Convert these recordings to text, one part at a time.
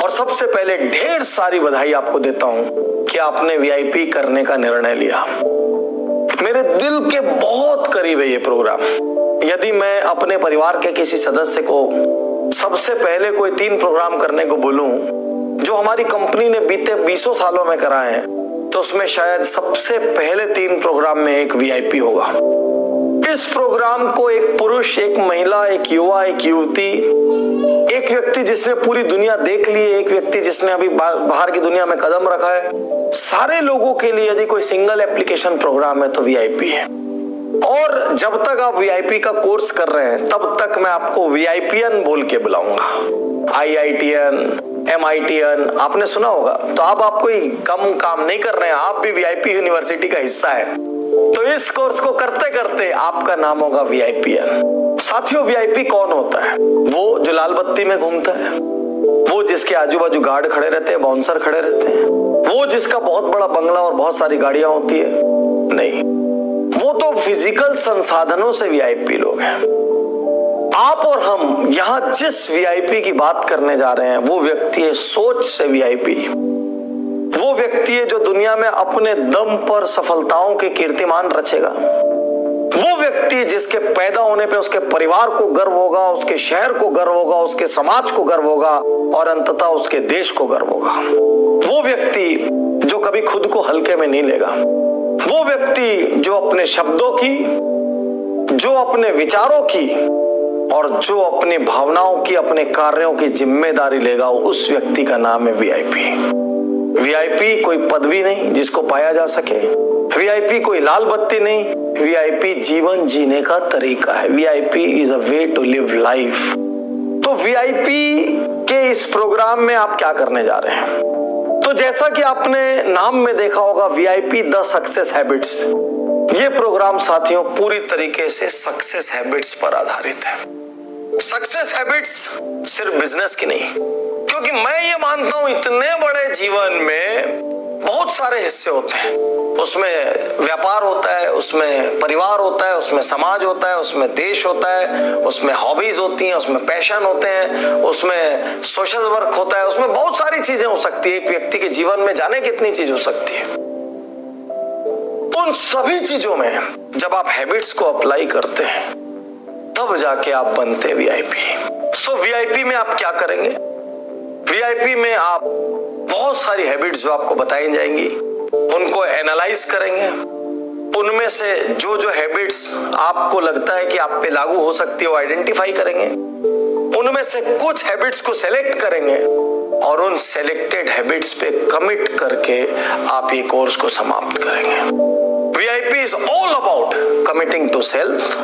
और सबसे पहले ढेर सारी बधाई आपको देता हूं कि आपने वीआईपी करने का निर्णय लिया। मेरे दिल के बहुत करीब है ये प्रोग्राम। यदि मैं अपने परिवार के किसी सदस्य को सबसे पहले कोई 3 प्रोग्राम करने को बोलूं जो हमारी कंपनी ने बीते 20 सालों में कराए हैं, तो उसमें शायद सबसे पहले 3 प्रोग्राम में एक वीआईपी होगा। इस प्रोग्राम को एक पुरुष, एक महिला, एक युवा, एक युवती, एक व्यक्ति जिसने पूरी दुनिया देख ली है, एक व्यक्ति जिसने अभी बाहर की दुनिया में कदम रखा है, सारे लोगों के लिए यदि कोई सिंगल एप्लीकेशन प्रोग्राम है तो वीआईपी है। और जब तक आप वीआईपी का कोर्स कर रहे हैं तब तक मैं आपको वीआईपीएन बोल के बुलाऊंगा। आईआईटीएन, एमआईटीएन आपने सुना होगा। तो आप कोई कम काम नहीं कर रहे हैं, आप भी वीआईपी यूनिवर्सिटी का हिस्सा है। तो इस कोर्स को करते करते आपका नाम होगा वीआईपीएन। साथियों, वीआईपी कौन होता है? वो जो लाल बत्ती में घूमता है, वो जिसके आजू बाजू गार्ड खड़े रहते हैं, बाउंसर खड़े रहते हैं, वो जिसका बहुत बड़ा बंगला और बहुत सारी गाड़ियां होती है? नहीं, वो तो फिजिकल संसाधनों से वीआईपी लोग हैं। आप और हम यहां जिस वीआईपी की बात करने जा रहे हैं वो व्यक्ति है सोच से वीआईपी। वो व्यक्ति है जो दुनिया में अपने दम पर सफलताओं के कीर्तिमान रचेगा। वो व्यक्ति जिसके पैदा होने पे उसके परिवार को गर्व होगा, उसके शहर को गर्व होगा, उसके समाज को गर्व होगा और अंततः उसके देश को गर्व होगा। वो व्यक्ति जो कभी खुद को हल्के में नहीं लेगा। वो व्यक्ति जो अपने शब्दों की, जो अपने विचारों की और जो अपनी भावनाओं की, अपने कार्यों की जिम्मेदारी लेगा, उस व्यक्ति का नाम है वीआईपी। वीआईपी कोई पदवी नहीं जिसको पाया जा सके, वीआईपी कोई लाल बत्ती नहीं, वीआईपी जीवन जीने का तरीका है। VIP is a way to live life. तो वीआईपी के इस प्रोग्राम में आप क्या करने जा रहे हैं? तो जैसा कि आपने नाम में देखा होगा, वीआईपी द सक्सेस हैबिट्स, ये प्रोग्राम साथियों पूरी तरीके से सक्सेस हैबिट्स पर आधारित है। सक्सेस हैबिट्स सिर्फ बिजनेस की नहीं, क्योंकि मैं ये मानता हूं इतने बड़े जीवन में बहुत सारे हिस्से होते हैं। उसमें व्यापार होता है, उसमें परिवार होता है, उसमें समाज होता है, उसमें देश होता है, उसमें हॉबीज होती हैं, उसमें पैशन होते हैं, उसमें सोशल वर्क होता है, उसमें बहुत सारी चीजें हो सकती है। एक व्यक्ति के जीवन में जाने कितनी चीज हो सकती है। उन सभी चीजों में जब आप हैबिट्स को अप्लाई करते हैं तब जाके आप बनते हैं वीआईपी। सो वीआईपी में आप क्या करेंगे? वीआईपी में आप बहुत सारी हैबिट्स जो आपको बताई जाएंगी उनको एनालाइज करेंगे। उनमें से जो जो हैबिट्स आपको लगता है कि आप पे लागू हो सकती है वो आइडेंटिफाई करेंगे। उनमें से कुछ हैबिट्स को सेलेक्ट करेंगे और उन सेलेक्टेड हैबिट्स पे कमिट करके आप ये कोर्स को समाप्त करेंगे। VIP is all about committing to self.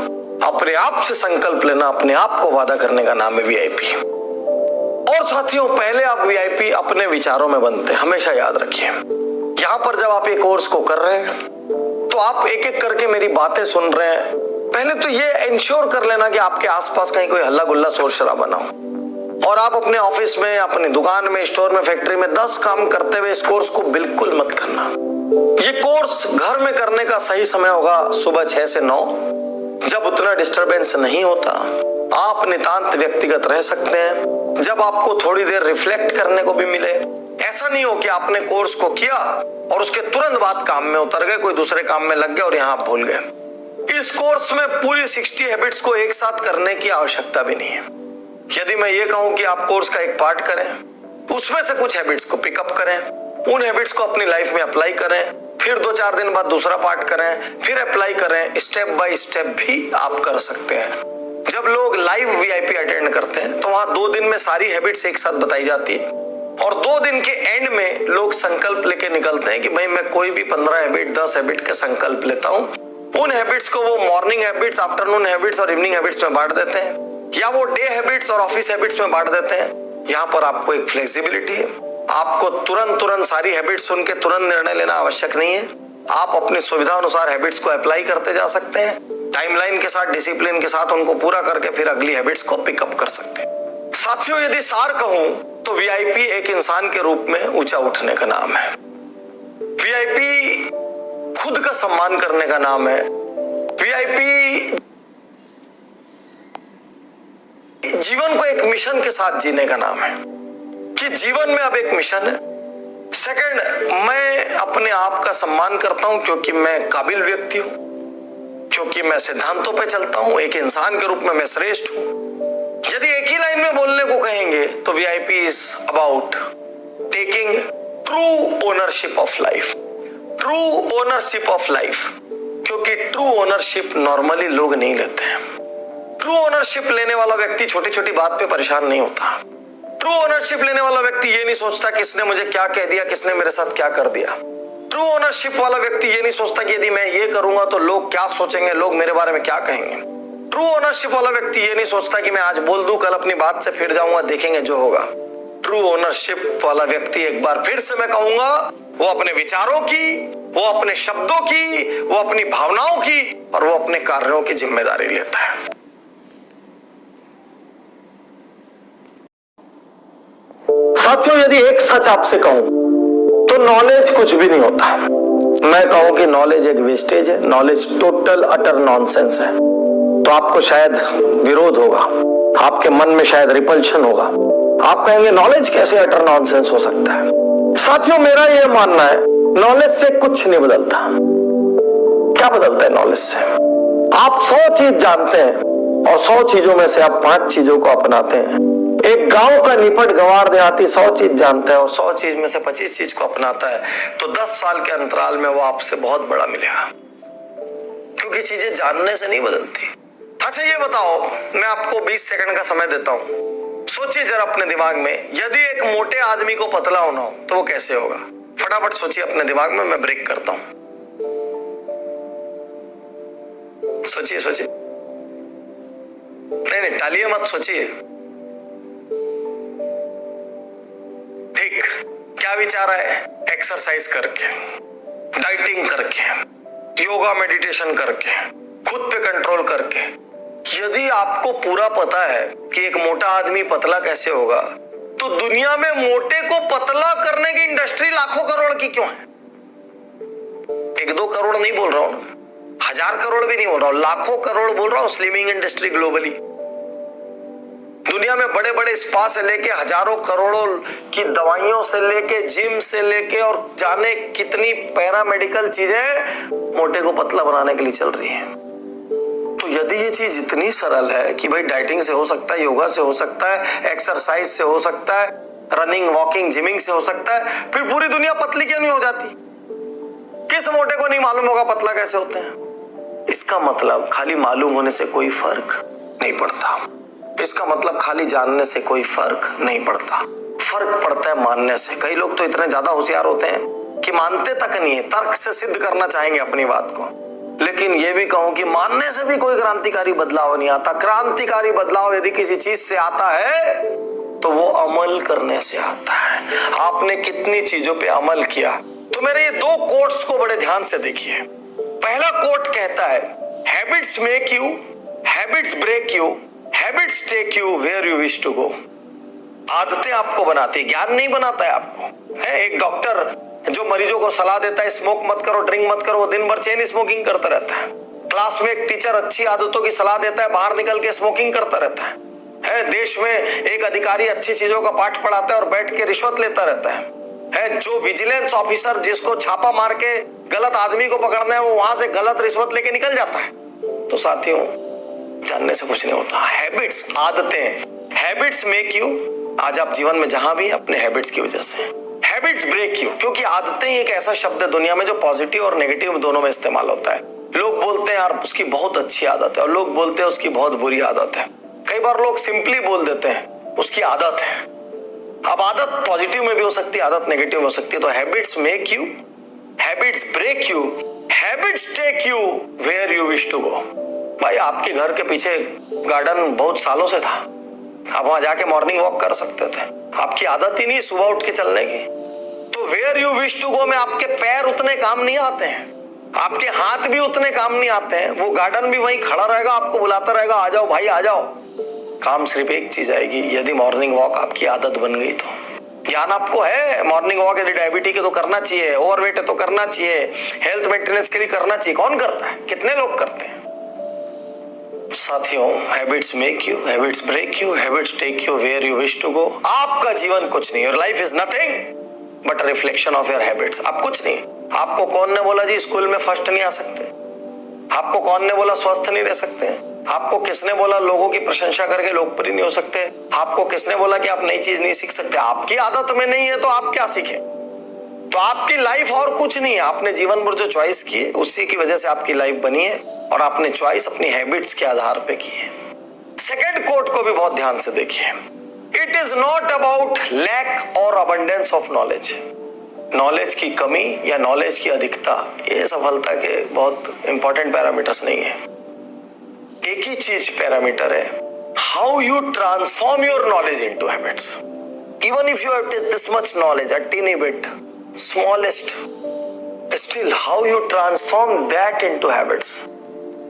अपने आप से संकल्प लेना, अपने आप को वादा करने का नाम है वीआईपी। और साथियों, पहले आप वीआईपी अपने विचारों में बनते हैं, हमेशा याद रखिए। यहां पर जब आप ये कोर्स को कर रहे हैं तो आप एक एक करके मेरी बातें सुन रहे हैं। पहले तो ये इंश्योर कर लेना कि आपके आसपास कहीं कोई हल्ला गुल्ला शोर शराबा ना हो। और आप अपने ऑफिस में, अपनी दुकान में, स्टोर में, फैक्ट्री में 10 काम करते हुए इस कोर्स को बिल्कुल मत करना। ये कोर्स घर में करने का सही समय होगा सुबह 6 से 9, जब उतना डिस्टरबेंस नहीं होता। आप नितांत व्यक्तिगत रह सकते हैं, जब आपको थोड़ी देर रिफ्लेक्ट करने को भी मिले। ऐसा नहीं हो कि आपने कोर्स को किया और उसके तुरंत बाद काम में उतर गए, कोई दूसरे काम में लग गए और यहाँ आप भूल गए। इस कोर्स में पूरी 60 हैबिट्स को एक साथ करने की आवश्यकता भी नहीं है। यदि मैं ये कहूं कि आप कोर्स का एक पार्ट करें, उसमें से कुछ हैबिट्स को पिकअप करें, उन हैबिट्स को अपनी लाइफ में अप्लाई करें, फिर 2-4 दिन बाद दूसरा पार्ट करें, फिर अप्लाई करें, स्टेप बाय स्टेप भी आप कर सकते हैं। जब लोग लाइव वीआईपी अटेंड करते हैं तो वहां 2 दिन में सारी हैबिट्स एक साथ बताई जाती है और 2 दिन के एंड में लोग संकल्प लेके निकलते हैं कि भाई मैं कोई भी 15 हैबिट, 10 हैबिट का संकल्प लेता हूं। उन हैबिट्स को वो मॉर्निंग हैबिट्स, आफ्टरनून हैबिट्स और इवनिंग हैबिट्स में बांट देते हैं, या वो डे हैबिट्स और ऑफिस हैबिट्स में बांट देते हैं। यहाँ पर आपको एक फ्लेक्सिबिलिटी है। आपको तुरंत सारी हैबिट्स सुन के तुरंत निर्णय लेना आवश्यक नहीं है। आप अपनी सुविधा अनुसार हैबिट्स को अप्लाई करते जा सकते हैं, टाइमलाइन के साथ, डिसिप्लिन के साथ उनको पूरा करके फिर अगली हैबिट्स को पिकअप कर सकते हैं। साथियों, यदि सार कहूं तो वीआईपी एक इंसान के रूप में ऊंचा उठने का नाम है। वीआईपी खुद का सम्मान करने का नाम है। वीआईपी जीवन को एक मिशन के साथ जीने का नाम है कि जीवन में अब एक मिशन है। सेकंड, मैं अपने आप का सम्मान करता हूं क्योंकि मैं काबिल व्यक्ति हूं, क्योंकि मैं सिद्धांतों पे चलता हूं, एक इंसान के रूप में मैं श्रेष्ठ हूं। यदि एक ही लाइन में बोलने को कहेंगे तो VIP is about taking true ownership of life. True ownership of life, क्योंकि ट्रू ओनरशिप नॉर्मली लोग नहीं लेते हैं। ट्रू ओनरशिप लेने वाला व्यक्ति छोटी छोटी बात पे परेशान नहीं होता। ट्रू ओनरशिप लेने वाला व्यक्ति ये नहीं सोचता किसने मुझे क्या कह दिया, किसने मेरे साथ क्या कर दिया। ट्रू ओनरशिप वाला व्यक्ति ये नहीं सोचता कि यदि मैं ये करूंगा तो लोग क्या सोचेंगे, लोग मेरे बारे में क्या कहेंगे। ट्रू ओनरशिप वाला व्यक्ति ये नहीं सोचता कि मैं आज बोल दूं, कल अपनी बात से फिर जाऊंगा, देखेंगे जो होगा। ट्रू ओनरशिप वाला व्यक्ति, एक बार फिर से मैं कहूंगा, वो अपने विचारों की, वो अपने शब्दों की, वो अपनी भावनाओं की और वो अपने कार्यों की जिम्मेदारी लेता है। साथियों, यदि एक सच आपसे कहूं तो नॉलेज कुछ भी नहीं होता। मैं कहूं कि नॉलेज एक वेस्टेज है, नॉलेज टोटल अटर नॉनसेंस है, तो आपको शायद विरोध होगा, आपके मन में शायद रिपल्शन होगा। आप कहेंगे नॉलेज कैसे अटर नॉनसेंस हो सकता है। साथियों, मेरा यह मानना है नॉलेज से कुछ नहीं बदलता। क्या बदलता है नॉलेज से? आप 100 चीज जानते हैं और 100 चीजों में से आप 5 चीजों को अपनाते हैं। एक गांव का निपट गंवार देहाती 100 चीज जानता है और 100 चीज में से 25 चीज को अपनाता है, तो 10 साल के अंतराल में वो आपसे बहुत बड़ा मिलेगा, क्योंकि चीजें जानने से नहीं बदलती। अच्छा, ये बताओ, मैं आपको 20 सेकंड का समय देता हूं, सोचिए जरा अपने दिमाग में, यदि एक मोटे आदमी को पतला होना हो तो वो कैसे होगा? फटाफट सोचिए अपने दिमाग में, मैं ब्रेक करता हूं। सोचिए सोचिए, नहीं टालिए मत, सोचिए। ठीक, क्या विचार है? एक्सरसाइज करके, डाइटिंग करके, योगा मेडिटेशन करके, खुद पे कंट्रोल करके। यदि आपको पूरा पता है कि एक मोटा आदमी पतला कैसे होगा, तो दुनिया में मोटे को पतला करने की इंडस्ट्री लाखों करोड़ की क्यों है? 1-2 करोड़ नहीं बोल रहा हूं ना, 1000 करोड़ भी नहीं बोल रहा हूं, लाखों करोड़ बोल रहा हूं। स्लिमिंग इंडस्ट्री ग्लोबली, दुनिया में बड़े बड़े स्पा से लेके हजारों करोड़ों की दवाइयों से लेके, जिम से लेके और जाने कितनी पैरामेडिकल चीजें मोटे को पतला बनाने के लिए चल रही है। तो यदि ये चीज इतनी सरल है कि भाई डाइटिंग से हो सकता है, योगा से हो सकता है, एक्सरसाइज से हो सकता है, रनिंग वॉकिंग जिमिंग से हो सकता है, फिर पूरी दुनिया पतली क्यों नहीं हो जाती? किस मोटे को नहीं मालूम होगा पतला कैसे होते हैं? इसका मतलब खाली मालूम होने से कोई फर्क नहीं पड़ता। इसका मतलब खाली जानने से कोई फर्क नहीं पड़ता। फर्क पड़ता है मानने से। कई लोग तो इतने ज्यादा होशियार होते हैं कि मानते तक नहीं है, तर्क से सिद्ध करना चाहेंगे अपनी बात को। लेकिन ये भी कहूं कि मानने से भी कोई क्रांतिकारी बदलाव नहीं आता। क्रांतिकारी बदलाव यदि किसी चीज से आता है तो वो अमल करने से आता है। आपने कितनी चीजों पे अमल किया? तो मेरे ये 2 कोट्स को बड़े ध्यान से देखिए। पहला कोट कहता है, habits make you, habits break you, habits take you where you wish to go. आदतें आपको बनाती, ज्ञान नहीं बनाता है आपको। है एक डॉक्टर जो मरीजों को सलाह देता है स्मोक मत करो, ड्रिंक मत करो, वो दिन भर चेन स्मोकिंग करता रहता है। क्लास में एक टीचर अच्छी आदतों की सलाह देता है, बाहर निकल के स्मोकिंग करता रहता है। देश में एक अधिकारी अच्छी चीजों का पाठ पढ़ाता है और बैठ के रिश्वत लेता रहता है। जो विजिलेंस ऑफिसर जिसको छापा मार के गलत आदमी को पकड़ना है, वो वहां से गलत रिश्वत लेके निकल जाता है। तो साथियों, जानने से कुछ नहीं होता। हैबिट्स, आदतें, हैबिट्स मेक यू। आज आप जीवन में जहां भी अपने हैबिट्स की वजह से, हैबिट्स ब्रेक यू, क्योंकि आदतें एक ऐसा शब्द है दुनिया में जो पॉजिटिव और नेगेटिव दोनों में इस्तेमाल होता है। लोग बोलते हैं यार उसकी बहुत अच्छी आदत है, और लोग बोलते हैं उसकी बहुत बुरी आदत है। कई बार लोग सिंपली बोल देते हैं उसकी आदत है। अब आदत पॉजिटिव में भी हो सकती है, आदत नेगेटिव में हो सकती है। तो habits make you, habits break you, habits take you where you wish to go. भाई आपके घर के पीछे गार्डन बहुत सालों से था, आप वहां जाके मॉर्निंग वॉक कर सकते थे। आपकी आदत ही नहीं सुबह उठ के चलने की। तो where you wish to go में आपके पैर उतने काम नहीं आते हैं, आपके हाथ भी उतने काम नहीं आते हैं। वो गार्डन भी वहीं खड़ा रहेगा, आपको बुलाता रहेगा, आ जाओ भाई आ जाओ। काम सिर्फ एक चीज आएगी, यदि मॉर्निंग वॉक आपकी आदत बन गई तो। ज्ञान आपको है, मॉर्निंग वॉक यदि डायबिटीज के तो करना चाहिए, ओवरवेट है तो करना चाहिए, हेल्थ मेंटेनेंस के लिए करना चाहिए। कौन करता है? कितने लोग करते हैं? साथियों, habits make you, habits break you, habits take you where you wish to go. आपका जीवन कुछ नहीं, your life is nothing but reflection of your habits. आप कुछ नहीं। आपको कौन ने बोला जी स्कूल में फर्स्ट नहीं आ सकते? आपको कौन ने बोला स्वस्थ नहीं रह सकते? आपको किसने बोला लोगों की प्रशंसा करके लोकप्रिय नहीं हो सकते? आपको किसने बोला कि आप नई चीज नहीं सीख सकते? आपकी आदत में नहीं है तो आप क्या सीखें? तो आपकी लाइफ और कुछ नहीं है। आपने जीवन भर जो चॉइस की है उसी की वजह से आपकी लाइफ बनी है, और आपने चॉइस अपनी हैबिट्स के आधार पे की है। सेकंड कोट को भी बहुत ध्यान से देखिए। It is not about lack और अबंडेंस ऑफ नॉलेज। नॉलेज की कमी या नॉलेज की अधिकता ये सफलता के बहुत इंपॉर्टेंट पैरामीटर्स नहीं है। एक ही चीज पैरामीटर है, how you transform your knowledge into habits. Even if you have this much knowledge, a tiny bit, smallest, still how you transform that into habits.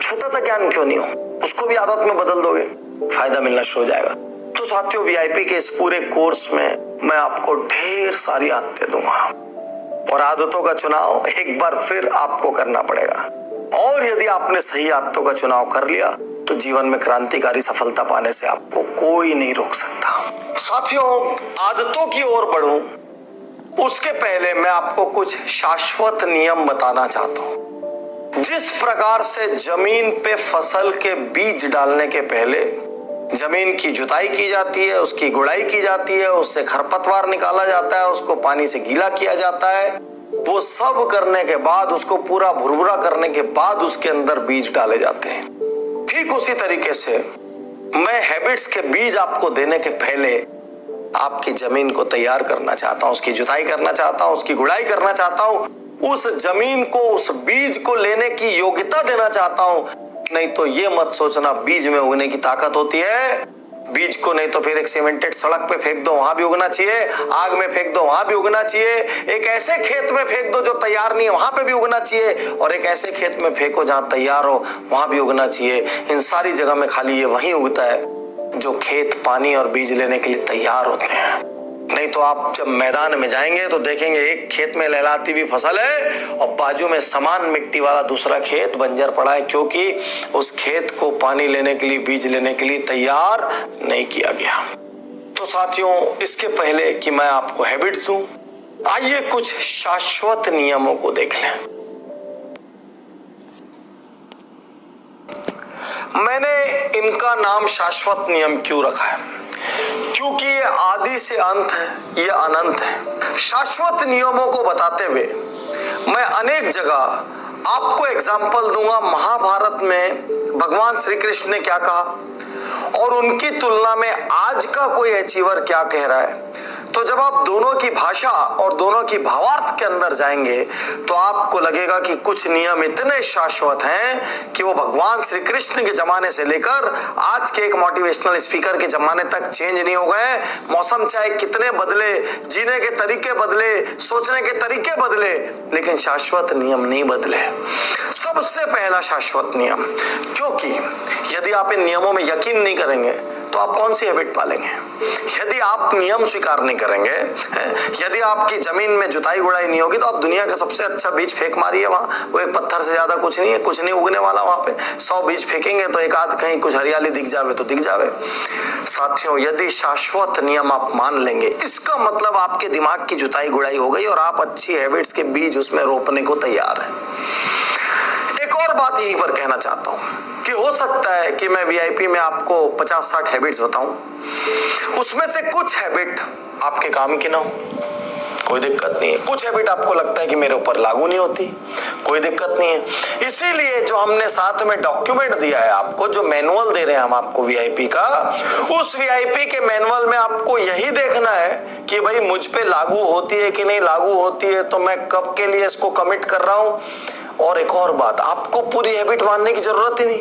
छोटा सा ज्ञान क्यों नहीं हो, उसको भी आदत में बदल दोगे, फायदा मिलना शुरू हो जाएगा। तो साथियों, वीआईपी के इस पूरे कोर्स में मैं आपको ढेर सारी आदतें दूंगा, और आदतों का चुनाव एक बार फिर आपको करना पड़ेगा। और यदि आपने सही आदतों का चुनाव कर लिया तो जीवन में क्रांतिकारी सफलता पाने से आपको कोई नहीं रोक सकता। साथियों, आदतों की ओर बढ़ूं उसके पहले मैं आपको कुछ शाश्वत नियम बताना चाहता हूं। जिस प्रकार से जमीन पे फसल के बीज डालने के पहले जमीन की जुताई की जाती है, उसकी गुड़ाई की जाती है, उससे खरपतवार निकाला जाता है, उसको पानी से गीला किया जाता है, वो सब करने के बाद, उसको पूरा भुरभुरा करने के बाद उसके अंदर बीज डाले जाते हैं। ठीक उसी तरीके से मैं हैबिट्स के बीज आपको देने के पहले आपकी जमीन को तैयार करना चाहता हूं, उसकी जुताई करना चाहता हूं, उसकी गुड़ाई करना चाहता हूं, उस जमीन को, उस बीज को लेने की योग्यता देना चाहता हूं। नहीं तो ये मत सोचना बीज में उगने की ताकत होती है। बीज को नहीं तो फिर एक सीमेंटेड सड़क पे फेंक दो, वहां भी उगना चाहिए, आग में फेंक दो, वहां भी उगना चाहिए, एक ऐसे खेत में फेंक दो जो तैयार नहीं है, वहां पे भी उगना चाहिए, और एक ऐसे खेत में फेंको जहां तैयार हो, वहां भी उगना चाहिए। इन सारी जगह में खाली ये वहीं उगता है जो खेत पानी और बीज लेने के लिए तैयार होते हैं। नहीं तो आप जब मैदान में जाएंगे तो देखेंगे एक खेत में लहलाती हुई फसल है और बाजू में समान मिट्टी वाला दूसरा खेत बंजर पड़ा है, क्योंकि उस खेत को पानी लेने के लिए, बीज लेने के लिए तैयार नहीं किया गया। तो साथियों, इसके पहले कि मैं आपको हैबिट्स दूं, आइए कुछ शाश्वत नियमों को देख लें। मैंने इनका नाम शाश्वत नियम क्यों रखा है? क्योंकि ये आदि से अंत है, ये अनंत है। शाश्वत नियमों को बताते हुए मैं अनेक जगह आपको एग्जाम्पल दूंगा। महाभारत में भगवान श्री कृष्ण ने क्या कहा और उनकी तुलना में आज का कोई अचीवर क्या कह रहा है। तो जब आप दोनों की भाषा और दोनों की भावार्थ के अंदर जाएंगे तो आपको लगेगा कि कुछ नियम इतने शाश्वत हैं कि वो भगवान श्री कृष्ण के जमाने से लेकर आज के एक मोटिवेशनल स्पीकर के जमाने तक चेंज नहीं हो गए। मौसम चाहे कितने बदले, जीने के तरीके बदले, सोचने के तरीके बदले, लेकिन शाश्वत नियम नहीं बदले। सबसे पहला शाश्वत नियम, क्योंकि यदि आप इन नियमों में यकीन नहीं करेंगे तो आप कौन सी हैबिट पालेंगे? यदि आप नियम स्वीकार नहीं करेंगे, यदि आपकी जमीन में जुताई गुड़ाई नहीं होगी, तो आप दुनिया का सबसे अच्छा बीज फेंक मारिए वहां, वो एक पत्थर से ज्यादा कुछ नहीं है, कुछ नहीं उगने वाला वहां पे। 100 बीज फेंकेंगे तो एक आध कहीं कुछ हरियाली दिख जावे तो दिख जावे। साथियों, यदि शाश्वत नियम आप मान लेंगे, इसका मतलब आपके दिमाग की जुताई गुड़ाई हो गई और आप अच्छी हैबिट्स के बीज उसमें रोपने को तैयार है। एक और बात यहीं पर कहना चाहता हूं कि हो सकता है कि मैं वीआईपी में आपको 50-60 हैबिट्स बताऊं, उसमें से कुछ हैबिट आपके काम की ना हो, कोई दिक्कत नहीं है। कुछ हैबिट आपको लगता है कि मेरे ऊपर लागू नहीं होती, कोई दिक्कत नहीं है। इसीलिए जो हमने साथ में डॉक्यूमेंट दिया है आपको, जो मैनुअल दे रहे हैं हम आपको वीआईपी का, उस वीआईपी के मैनुअल में आपको यही देखना है कि भाई मुझ पे लागू होती है कि नहीं लागू होती है, तो मैं कब के लिए इसको कमिट कर रहा हूं। और एक और बात, आपको पूरी हैबिट मानने की जरूरत ही नहीं,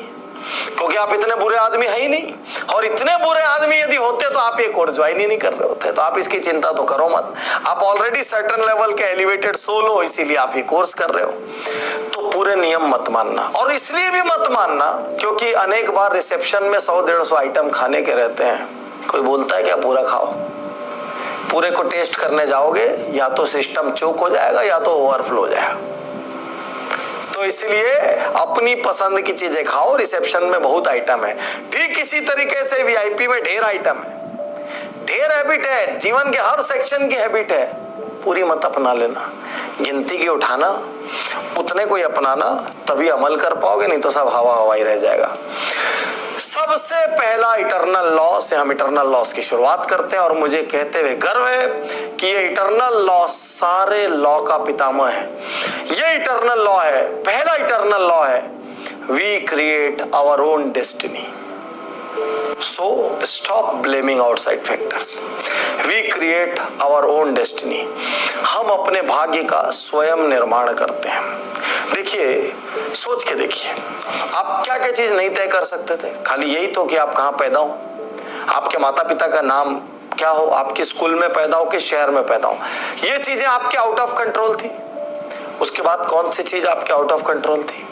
क्योंकि आप इतने बुरे आदमी है ही नहीं, और इतने बुरे आदमी यदि होते तो आप ये कोर्स ज्वाइन ही नहीं कर रहे होते। तो आप इसकी चिंता तो करो मत, आप ऑलरेडी सर्टेन लेवल के एलिवेटेड सोल हो, इसीलिए आप ये कोर्स कर रहे हो। तो पूरे नियम मत मानना, और इसलिए भी मत मानना क्योंकि अनेक बार रिसेप्शन में 100-150 आइटम खाने के रहते हैं, कोई बोलता है क्या पूरा खाओ। पूरे को टेस्ट करने जाओगे या तो सिस्टम चोक हो जाएगा या तो ओवरफ्लो हो जाएगा। तो इसलिए अपनी पसंद की चीजें खाओ। रिसेप्शन में बहुत आइटम है, ठीक इसी तरीके से वीआईपी में ढेर आइटम है, ढेर हैबिट है, जीवन के हर सेक्शन की हैबिट है, पूरी मत अपना लेना, गिनती की उठाना, उतने कोई अपनाना, तभी अमल कर पाओगे, नहीं तो सब हवा हवा ही रह जाएगा। सबसे पहला इटर्नल लॉ से हम इटर्नल लॉस की शुरुआत करते हैं और मुझे कहते हुए गर्व है कि ये इटर्नल लॉ सारे लॉ का पितामह है। ये इटर्नल लॉ है, पहला इटर्नल लॉ है, we create our own destiny. So stop blaming outside factors. We create our own destiny. हम अपने भाग्य का स्वयं निर्माण करते हैं। देखिए, सोच के देखिए, आप क्या क्या चीज नहीं तय कर सकते थे? खाली यही तो कि आप कहाँ पैदा हो, आपके माता पिता का नाम क्या हो, आपके स्कूल में पैदा हो, किस शहर में पैदा हो, ये चीजें आपके आउट ऑफ कंट्रोल थी। उसके बाद कौन सी चीज आपके आउट ऑफ कंट्रोल थी?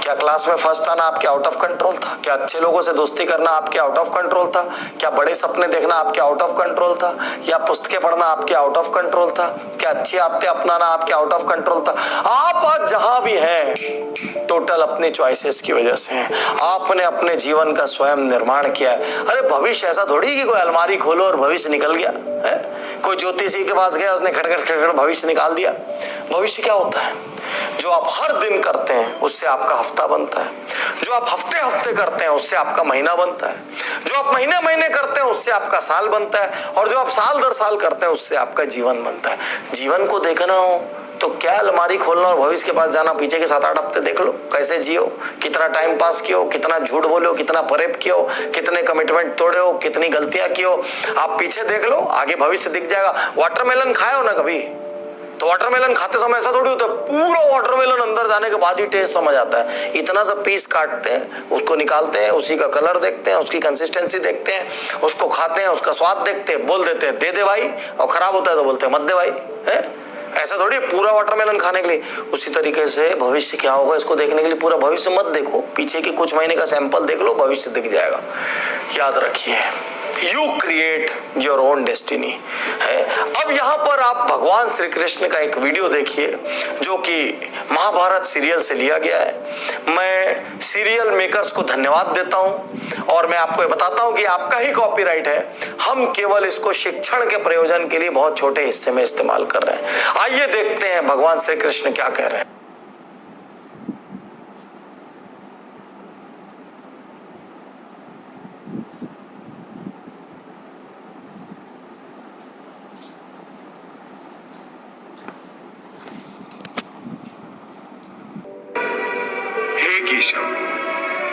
क्या क्लास में फर्स्ट आना आपके आउट ऑफ कंट्रोल था? क्या अच्छे लोगों से दोस्ती करना आपके आउट ऑफ कंट्रोल था? क्या बड़े सपने देखना आपके आउट ऑफ कंट्रोल था? या पुस्तकें पढ़ना आपके आउट ऑफ कंट्रोल था? क्या अच्छी आदतें अपनाना आपके आउट ऑफ कंट्रोल था? आप आज जहां भी हैं टोटल अपनी चॉइसेस की वजह से हैं। आपने अपने जीवन का स्वयं निर्माण किया है। अरे भविष्य ऐसा थोड़ी कि कोई अलमारी खोलो और भविष्य निकल गया है। कोई ज्योतिषी के पास गया, उसने खटखट खटखट भविष्य निकाल दिया। भविष्य क्या होता है? जो आप हर दिन करते हैं उससे आपका हफ्ता बनता है, जो आप हफ्ते हफ्ते करते हैं उससे आपका महीना बनता है, जो आप महीने महीने करते हैं उससे आपका साल बनता है, और जो आप साल दर साल करते हैं उससे आपका जीवन बनता है। जीवन को देखना हो तो क्या अलमारी खोलना और भविष्य के पास जाना, पीछे के 7-8 हफ्ते देख लो कैसे जियो, कितना टाइम पास किया हो, कितना झूठ बोले हो, कितना परेप किया हो, कितने कमिटमेंट तोड़े हो, कितनी गलतियां की हो, आप पीछे देख लो, आगे भविष्य दिख जाएगा। वाटरमेलन खाए हो ना कभी? तो वाटरमेलन खाते समय ऐसा थोड़ी होता है पूरा वाटरमेलन अंदर जाने के बाद ही टेस्ट समझ आता है। इतना सा पीस काटते हैं, उसको निकालते हैं, उसी का कलर देखते हैं, उसकी कंसिस्टेंसी देखते हैं, उसको खाते हैं, उसका स्वाद देखते हैं, बोल देते हैं दे दे भाई, और खराब होता है तो बोलते हैं मत दे भाई। है ऐसा थोड़ी पूरा वाटरमेलन खाने के लिए। उसी तरीके से भविष्य क्या होगा इसको देखने के लिए पूरा भविष्य मत देखो, पीछे के कुछ महीने का सैंपल देख लो, भविष्य दिख जाएगा। याद रखिए, you create your own destiny है। अब यहाँ पर आप भगवान श्री कृष्ण का एक वीडियो देखिए जो कि महाभारत सीरियल से लिया गया है। मैं सीरियल मेकर्स को धन्यवाद देता हूँ और मैं आपको ये बताता हूँ कि आपका ही कॉपीराइट है, हम केवल इसको शिक्षण के प्रयोजन के लिए बहुत छोटे हिस्से में इस्तेमाल कर रहे हैं। आइए देखते हैं भगवान श्री कृष्ण क्या कह रहे हैं।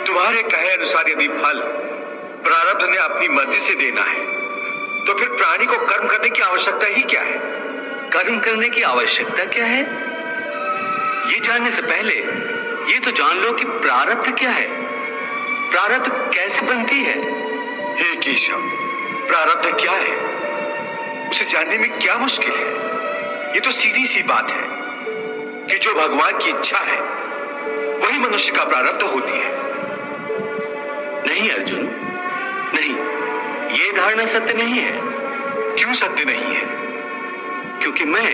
तुम्हारे कहे अनुसार यदि फल प्रारब्ध ने अपनी मर्जी से देना है तो फिर प्राणी को कर्म करने की आवश्यकता ही क्या है? कर्म करने की आवश्यकता क्या है, ये जानने से पहले ये तो जान लो कि प्रारब्ध क्या है, प्रारब्ध कैसे बनती है। हे केशव, प्रारब्ध क्या है उसे जानने में क्या मुश्किल है? ये तो सीधी सी बात है कि जो भगवान की इच्छा है वही मनुष्य का प्रारब्ध होती है। नहीं अर्जुन, नहीं, ये धारणा सत्य नहीं है। क्यों सत्य नहीं है? क्योंकि मैं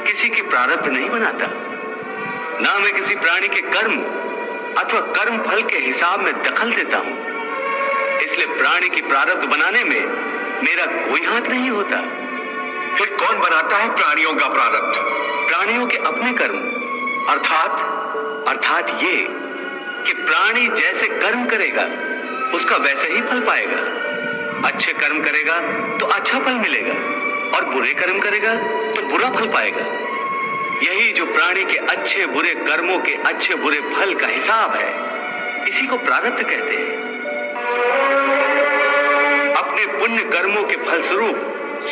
किसी की प्रारब्ध नहीं बनाता, ना मैं किसी प्राणी के कर्म अथवा कर्म फल के हिसाब में दखल देता हूं। इसलिए प्राणी की प्रारब्ध बनाने में मेरा कोई हाथ नहीं होता। फिर कौन बनाता है प्राणियों का प्रारब्ध? प्राणियों के अपने कर्म, अर्थात ये कि प्राणी जैसे कर्म करेगा उसका वैसे ही फल पाएगा। अच्छे कर्म करेगा तो अच्छा फल मिलेगा और बुरे कर्म करेगा तो बुरा फल पाएगा। यही जो प्राणी के अच्छे बुरे कर्मों के अच्छे बुरे फल का हिसाब है, इसी को प्रारब्ध कहते हैं। अपने पुण्य कर्मों के फलस्वरूप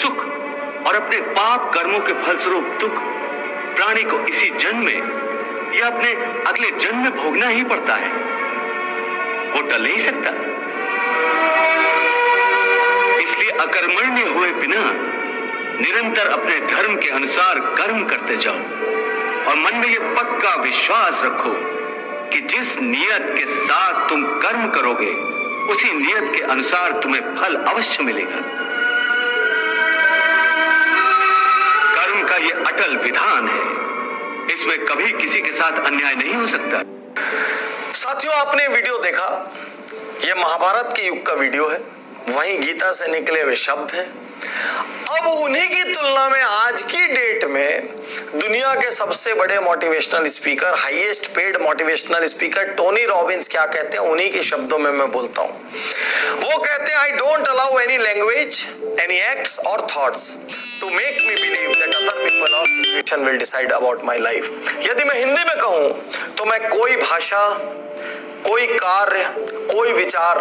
सुख और अपने पाप कर्मों के फलस्वरूप दुख प्राणी को इसी जन्म में या अपने अगले जन्म में भोगना ही पड़ता है, वो टल नहीं सकता। इसलिए अकर्मण्य हुए बिना निरंतर अपने धर्म के अनुसार कर्म करते जाओ और मन में यह पक्का विश्वास रखो कि जिस नियत के साथ तुम कर्म करोगे उसी नियत के अनुसार तुम्हें फल अवश्य मिलेगा। कर्म का यह अटल विधान है, इसमें कभी किसी के साथ अन्याय नहीं हो सकता। साथियों, आपने वीडियो देखा, यह महाभारत के युग का वीडियो है, वहीं गीता से निकले हुए शब्द हैं। अब उन्हीं की तुलना में आज की डेट में दुनिया के सबसे बड़े motivational speaker, highest paid motivational speaker Tony Robbins क्या कहते हैं, उन्हीं के शब्दों में मैं बोलता हूं। वो कहते हैं, I don't allow any language, any acts or thoughts to make me believe that other people or situation will decide about my life. यदि मैं हिंदी में कहूं तो मैं कोई भाषा, कोई कार्य, कोई विचार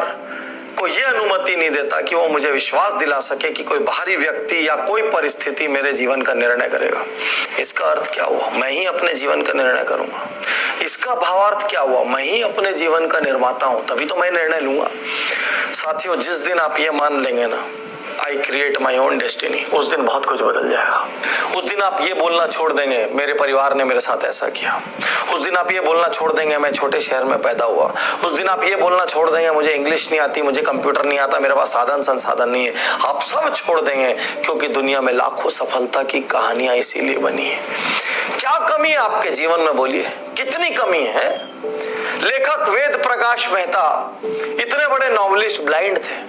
को यह अनुमति नहीं देता कि वो मुझे विश्वास दिला सके कि कोई बाहरी व्यक्ति या कोई परिस्थिति मेरे जीवन का निर्णय करेगा। इसका अर्थ क्या हुआ? मैं ही अपने जीवन का निर्णय करूंगा। इसका भावार्थ क्या हुआ? मैं ही अपने जीवन का निर्माता हूं, तभी तो मैं निर्णय लूंगा। साथियों, जिस दिन आप ये मान लेंगे ना, I create my own destiny, उस दिन बहुत कुछ बदल जाएगा। उस दिन आप ये बोलना छोड़ देंगे, मेरे परिवार ने मेरे साथ ऐसा किया। उस दिन आप ये बोलना छोड़ देंगे, मैं छोटे शहर में पैदा हुआ। उस दिन आप ये बोलना छोड़ देंगे, मुझे इंग्लिश नहीं आती, मुझे कंप्यूटर नहीं आता, मेरे पास साधन संसाधन नहीं है। आप सब छोड़ देंगे, क्योंकि दुनिया में लाखों सफलता की कहानियां इसीलिए बनी है। क्या कमी है आपके जीवन में? बोलिए, कितनी कमी है? लेखक वेद प्रकाश मेहता इतने बड़े नॉवेलिस्ट ब्लाइंड थे।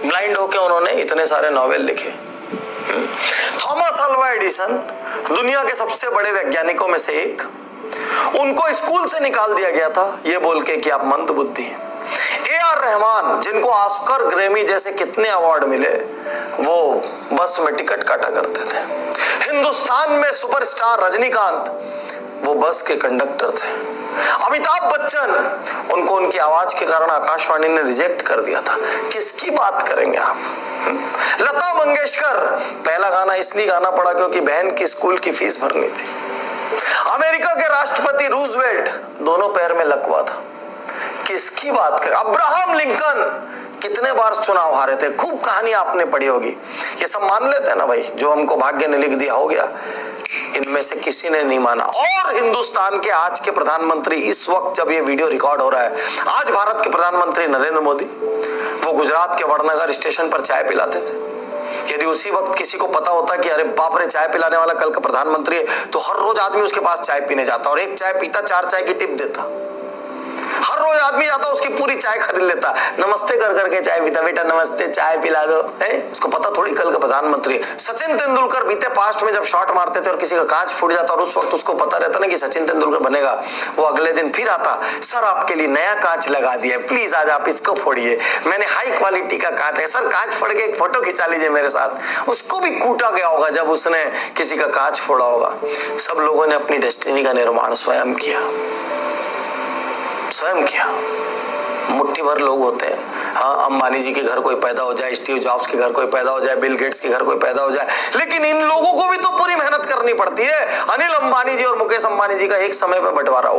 ब्लाइंड होके उन्होंने इतने सारे नॉवेल लिखे। थॉमस अल्वा एडिसन दुनिया के सबसे बड़े वैज्ञानिकों में से एक, उनको स्कूल से निकाल दिया गया था ये बोल के कि आप मंदबुद्धि हैं। ए.आर. रहमान, जिनको ऑस्कर, ग्रैमी जैसे कितने अवार्ड मिले, वो बस में टिकट काटा करते थे। हिंदुस्तान में सुपरस्टार रजनीकांत, वो बस के कंडक्टर थे। अमिताभ बच्चन, उनको उनकी आवाज के कारण आकाशवाणी ने रिजेक्ट कर दिया था। किसकी बात करेंगे आप? लता मंगेशकर, पहला गाना इसलिए गाना पड़ा क्योंकि बहन की स्कूल की फीस भरनी थी। अमेरिका के राष्ट्रपति रूजवेल्ट, दोनों पैर में लकवा था। किसकी बात करें? अब्राहम लिंकन, कितने बार चुनाव हारे थे, खूब कहानी आपने पढ़ी होगी। ये सब मान लेते हैं ना भाई, जो हमको भाग्य ने लिख दिया हो गया। इनमें से किसी ने नहीं माना। और हिंदुस्तान के आज के प्रधानमंत्री, इस वक्त जब ये वीडियो रिकॉर्ड हो रहा है, आज भारत के प्रधानमंत्री नरेंद्र मोदी, वो गुजरात के वडनगर स्टेशन पर चाय पिलाते थे। यदि उसी वक्त किसी को पता होता कि अरे बाप रे, चाय पिलाने वाला कल का प्रधानमंत्री है, तो हर रोज आदमी उसके पास चाय पीने जाता और एक चाय पीता, 4 चाय की टिप देता। हर रोज आदमी जाता, उसकी पूरी चाय खरीद लेता, नमस्ते कर करके चाय पीता, बेटा नमस्ते, चाय पिला दो। है उसको पता थोड़ी कल का प्रधानमंत्री। सचिन तेंदुलकर बीते पास्ट में जब शॉट मारते थे और किसी का कांच फूट जाता और उस वक्त उसको पता रहता ना कि सचिन तेंदुलकर बनेगा, वो अगले दिन फिर आता, सर आपके लिए नया कांच लगा दिया, प्लीज आज आप इसको फोड़िए, मैंने हाई क्वालिटी का कांच है, सर कांच फोड़ के एक फोटो खिंचा लीजिए मेरे साथ। उसको भी कूटा गया होगा जब उसने किसी का कांच फोड़ा होगा। सब लोगों ने अपनी डेस्टिनी का निर्माण स्वयं किया। मुट्ठी भर लोग होते हैं, हाँ, अंबानी जी के घर कोई पैदा हो जाए, स्टीव जॉब्स के घर कोई पैदा हो जाए, बिल गेट्स के घर कोई पैदा हो जाए, लेकिन इन लोगों को भी तो पूरी मेहनत करनी पड़ती है। अनिल अंबानी जी और मुकेश अंबानी जी का एक समय पे बंटवारा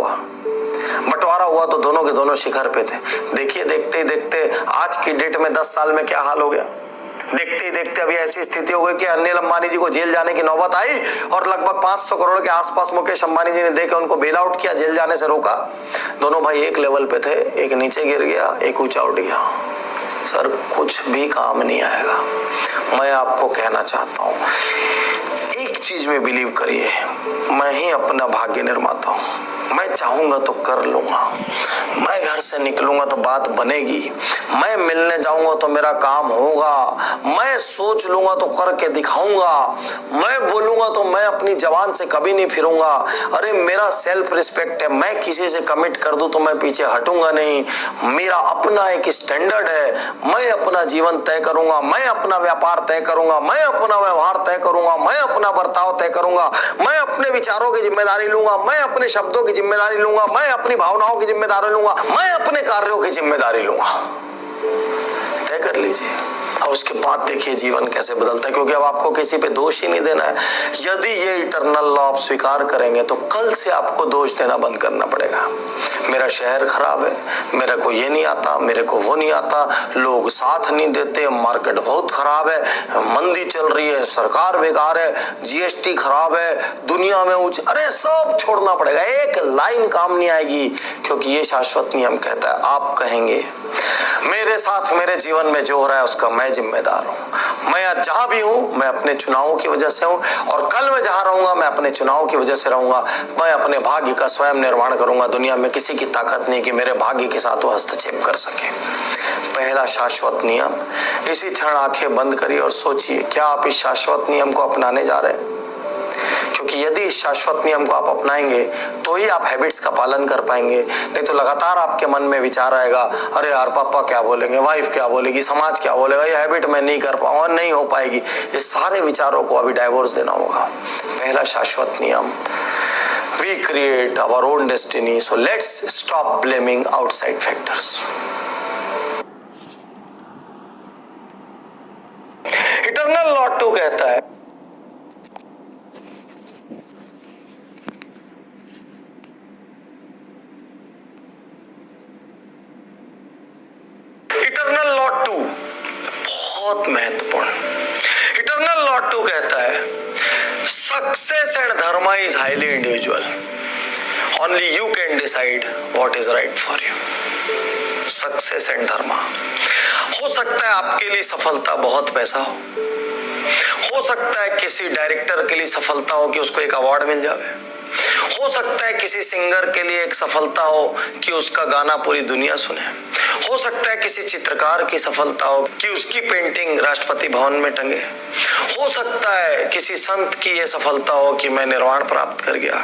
हुआ तो दोनों के दोनों शिखर पे थे। देखिए, देखते ही देखते आज की डेट में 10 साल में क्या हाल हो गया। देखते ही देखते अभी ऐसी स्थिति हो गई कि अनिल अंबानी जी को जेल जाने की नौबत आई और लगभग 500 करोड़ के आसपास मुकेश अंबानी जी ने देके उनको बेल आउट किया, जेल जाने से रोका। दोनों भाई एक लेवल पे थे, एक नीचे गिर गया, एक ऊंचा उठ गया। सर कुछ भी काम नहीं आएगा। मैं आपको कहना चाहता हूं, एक चीज में बिलीव करिए, मैं ही अपना भाग्य निर्माता हूं। मैं चाहूंगा तो कर लूंगा, मैं घर से निकलूंगा तो बात बनेगी, मैं मिलने जाऊंगा तो मेरा काम होगा, मैं सोच लूंगा तो करके दिखाऊंगा, मैं बोलूंगा तो मैं अपनी जबान से कभी नहीं फिरूंगा। अरे मेरा सेल्फ रिस्पेक्ट है, मैं किसी से कमिट कर दूं तो मैं पीछे हटूंगा नहीं। मेरा अपना एक स्टैंडर्ड है, मैं अपना जीवन तय करूंगा, मैं अपना व्यापार तय करूंगा, मैं अपना व्यवहार तय करूंगा, मैं अपना बर्ताव तय करूंगा, मैं अपने विचारों की जिम्मेदारी लूंगा, मैं अपने शब्दों की जिम्मेदारी लूंगा, मैं अपनी भावनाओं की जिम्मेदारी लूंगा, मैं अपने कार्यों की जिम्मेदारी लूंगा। तय कर लीजिए और उसके बाद देखिए जीवन कैसे बदलता है, क्योंकि अब आपको किसी पे दोष ही नहीं देना है। यदि ये इटर्नल लॉ आप स्वीकार करेंगे तो कल से आपको दोष देना बंद करना पड़ेगा। मेरा शहर खराब है, मेरे को ये नहीं आता, मेरे को वो नहीं आता, लोग साथ नहीं देते, मार्केट बहुत खराब है, मंदी चल रही है, सरकार बेकार है, जीएसटी खराब है, दुनिया में अरे सब छोड़ना पड़ेगा। एक लाइन काम नहीं आएगी, क्योंकि ये शाश्वत नियम कहता है, आप कहेंगे मेरे साथ मेरे जीवन में जो हो रहा है उसका मैं जिम्मेदार हूं। मैं आज जहां भी हूं मैं अपने चुनावों की वजह से हूं, और कल मैं जहां रहूंगा मैं अपने चुनाव की वजह से रहूंगा। मैं अपने भाग्य का स्वयं निर्माण करूंगा। दुनिया में किसी की ताकत नहीं कि मेरे भाग्य के साथ वो हस्तक्षेप कर सके। पहला शाश्वत नियम, इसी क्षण आंखें बंद करिए और सोचिए क्या आप इस शाश्वत नियम को अपनाने जा रहे हैं। क्योंकि यदि इस शाश्वत नियम को आप अपनाएंगे तो ही आप हैबिट्स का पालन कर पाएंगे। नहीं तो लगातार आपके मन में विचार आएगा, अरे यार पापा क्या बोलेंगे, वाइफ क्या बोलेगी, समाज क्या बोलेगा, ये हैबिट मैं नहीं कर पाऊंगा, नहीं हो पाएगी। ये सारे विचारों को अभी डाइवोर्स देना होगा। पहला शाश्वत नियम, we create our own destiny, so let's stop blaming outside factors. Eternal law 2 कहता है बहुत महत्वपूर्ण। इटर्नल लॉ 2 कहता है सक्सेस एंड धर्म is highly individual, only you can decide what is right for you. Success and धर्म, हो सकता है आपके लिए सफलता बहुत पैसा हो सकता है किसी डायरेक्टर के लिए सफलता हो कि उसको एक अवार्ड मिल जाए, हो सकता है किसी सिंगर के लिए एक सफलता हो कि उसका गाना पूरी दुनिया सुने, हो सकता है किसी चित्रकार की सफलता हो कि उसकी पेंटिंग राष्ट्रपति भवन में टंगे, हो सकता है किसी संत की ये सफलता हो कि मैं निर्वाण प्राप्त कर गया,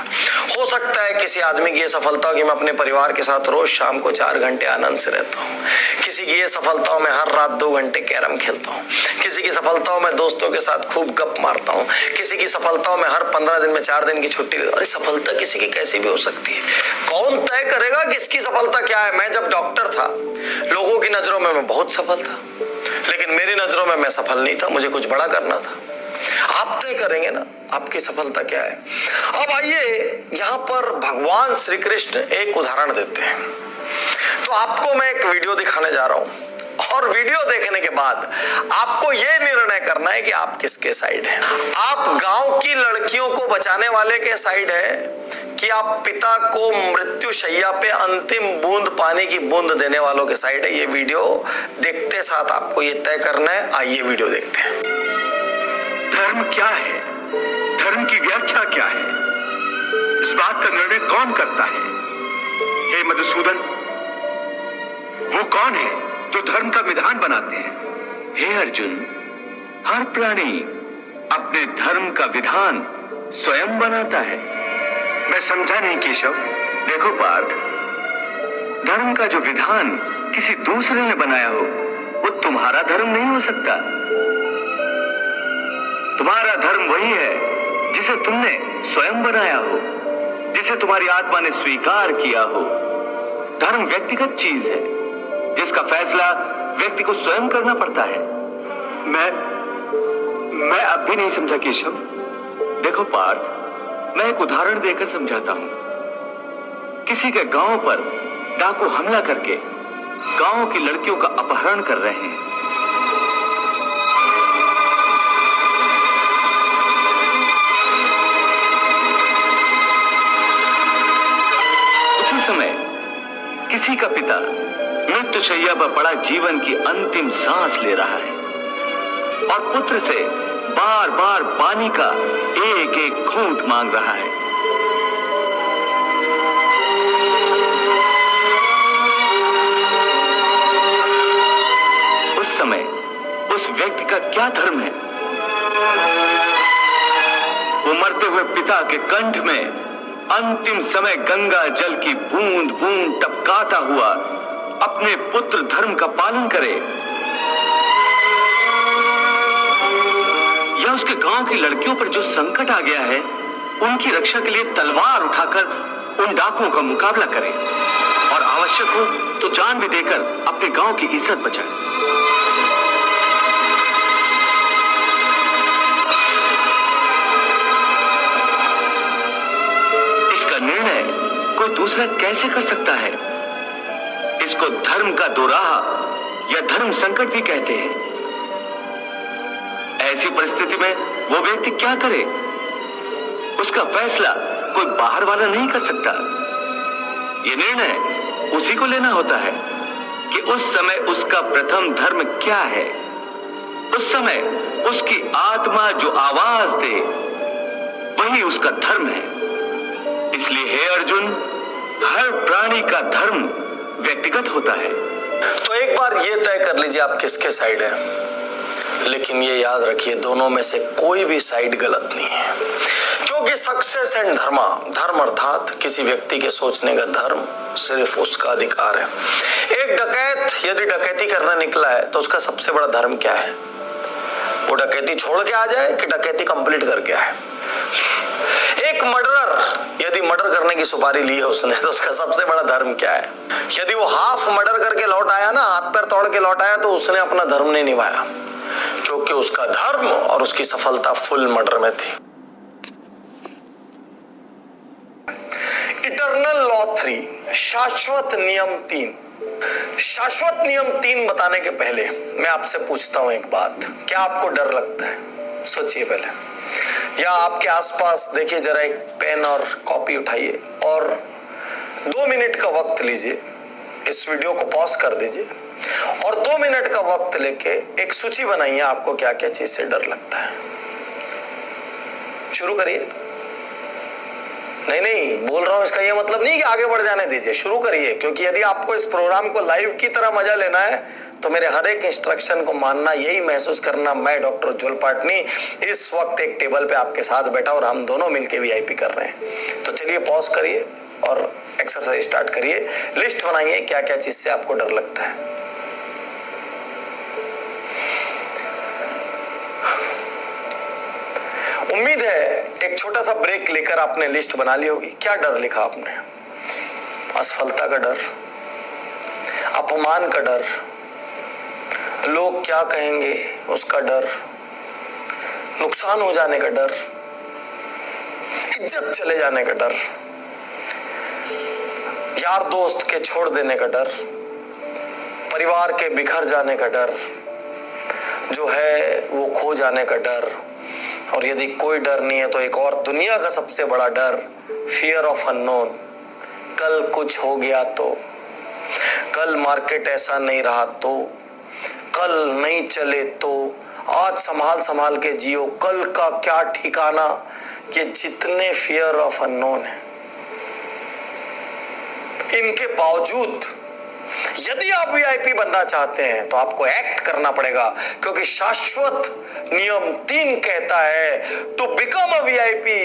हो सकता है किसी आदमी की ये सफलता हो कि मैं अपने परिवार के साथ रोज शाम को 4 घंटे आनंद से रहता हूँ, किसी की ये सफलता हो मैं हर रात 2 घंटे कैरम खेलता हूँ, किसी की सफलता हो मैं दोस्तों के साथ खूब गप मारता हूँ, किसी की सफलता हो मैं हर 15 दिन में 4 दिन की छुट्टी लेता हूँ। सफलता किसी की कैसी भी हो सकती है, कौन तय करेगा किसकी सफलता क्या है। मैं जब डॉक्टर था लोगों की नजरों में मैं बहुत सफल था, लेकिन मेरी नजरों में मैं सफल नहीं था, मुझे कुछ बड़ा करना था। आप तय करेंगे ना आपकी सफलता क्या है। अब आइए यहाँ पर भगवान श्री कृष्ण एक उदाहरण देते हैं। तो आपको मैं एक वीडियो दिखाने जा रहा हूँ और वीडियो देखने के बाद आपको यह निर्णय करना है कि आप किसके साइड हैं। आप गांव की लड़कियों को बचाने वाले के साइड है कि आप पिता को मृत्यु शैया पे अंतिम बूंद पानी की बूंद देने वालों के साइड है। ये वीडियो देखते साथ आपको ये तय करना है। आइए वीडियो देखते हैं। धर्म क्या है, धर्म की व्याख्या क्या है, इस बात का निर्णय कौन करता है। हे मधुसूदन, वो कौन है जो धर्म का विधान बनाते हैं। हे अर्जुन, हर प्राणी अपने धर्म का विधान स्वयं बनाता है। मैं समझा नहीं केशव। देखो पार्थ, धर्म का जो विधान किसी दूसरे ने बनाया हो वो तुम्हारा धर्म नहीं हो सकता। तुम्हारा धर्म वही है जिसे तुमने स्वयं बनाया हो, जिसे तुम्हारी आत्मा ने स्वीकार किया हो। धर्म व्यक्तिगत चीज है जिसका फैसला व्यक्ति को स्वयं करना पड़ता है। मैं अब भी नहीं समझा केशव। देखो पार्थ, मैं एक उदाहरण देकर समझाता हूं। किसी के गांव पर डाकू हमला करके गांव की लड़कियों का अपहरण कर रहे हैं। उसी समय किसी का पिता मृत्यु शैया पर पड़ा जीवन की अंतिम सांस ले रहा है और पुत्र से बार बार पानी का एक एक घूंट मांग रहा है। उस समय उस व्यक्ति का क्या धर्म है? वो मरते हुए पिता के कंठ में अंतिम समय गंगा जल की बूंद बूंद टपकाता हुआ अपने पुत्र धर्म का पालन करे, या उसके गांव की लड़कियों पर जो संकट आ गया है उनकी रक्षा के लिए तलवार उठाकर उन डाकुओं का मुकाबला करे और आवश्यक हो तो जान भी देकर अपने गांव की इज्जत बचाए। इसका निर्णय कोई दूसरा कैसे कर सकता है? इसको धर्म का दोराहा या धर्म संकट भी कहते हैं। ऐसी परिस्थिति में वो व्यक्ति क्या करे? उसका फैसला कोई बाहर वाला नहीं कर सकता। ये निर्णय उसी को लेना होता है कि उस समय उसका प्रथम धर्म क्या है। उस समय उसकी आत्मा जो आवाज दे वही उसका धर्म है। इसलिए हे अर्जुन, हर प्राणी का धर्म व्यक्तिगत होता है। तो एक बार ये तय कर लीजिए आप किसके साइड है, लेकिन ये याद रखिए दोनों में से कोई भी साइड गलत नहीं है, क्योंकि सक्सेस एंड धर्म अर्थात किसी व्यक्ति के सोचने का धर्म सिर्फ उसका अधिकार है। एक डकैत यदि डकैती करने निकला है तो उसका सबसे बड़ा धर्म क्या है? वो डकैती छोड़ के आ जाए कि डकैती कंप्लीट करके आए। एक मर्डरर यदि मर्डर करने की सुपारी ली है उसने तो उसका सबसे बड़ा धर्म क्या है? यदि वो हाफ मर्डर करके लौट आया ना, हाथ पैर तोड़ के लौट आया, तो उसने अपना धर्म नहीं निभाया, क्योंकि उसका धर्म और उसकी सफलता फुल मर्डर में थी। इटर्नल लॉ 3, शाश्वत नियम 3। शाश्वत नियम 3 बताने के पहले मैं आपसे पूछता हूं एक बात, क्या आपको डर लगता है? सोचिए पहले, या आपके आसपास देखिए, जरा एक पेन और कॉपी उठाइए और 2 मिनट का वक्त लीजिए, इस वीडियो को पॉज कर दीजिए और 2 मिनट का वक्त लेके एक सूची बनाइए आपको क्या क्या चीज से डर लगता है। शुरू करिए। नहीं बोल रहा हूं इसका ये मतलब नहीं कि आगे बढ़ जाने दीजिए, शुरू करिए, क्योंकि यदि आपको इस प्रोग्राम को लाइव की तरह मजा लेना है तो मेरे हर एक इंस्ट्रक्शन को मानना, यही महसूस करना, मैं डॉक्टर उज्जवल पाटनी इस वक्त एक टेबल पे आपके साथ बैठा और हम दोनों मिलके वीआईपी कर रहे हैं। तो चलिए पॉज करिए और एक्सरसाइज स्टार्ट करिए। लिस्ट बनाइए क्या क्या चीज से आपको डर लगता है। उम्मीद है एक छोटा सा ब्रेक लेकर आपने लिस्ट बना ली होगी। क्या डर लिखा आपने? असफलता का डर, अपमान का डर, लोग क्या कहेंगे उसका डर, नुकसान हो जाने का डर, इज्जत चले जाने का डर, यार दोस्त के छोड़ देने का डर, परिवार के बिखर जाने का डर, जो है वो खो जाने का डर, और यदि कोई डर नहीं है तो एक और दुनिया का सबसे बड़ा डर, फियर ऑफ अननोन। कल कुछ हो गया तो, कल मार्केट ऐसा नहीं रहा तो, कल नहीं चले तो, आज संभाल संभाल के जियो, कल का क्या ठिकाना। ये जितने फियर ऑफ अननोन है, इनके बावजूद यदि आप वीआईपी बनना चाहते हैं तो आपको एक्ट करना पड़ेगा, क्योंकि शाश्वत नियम 3 कहता है to become a VIP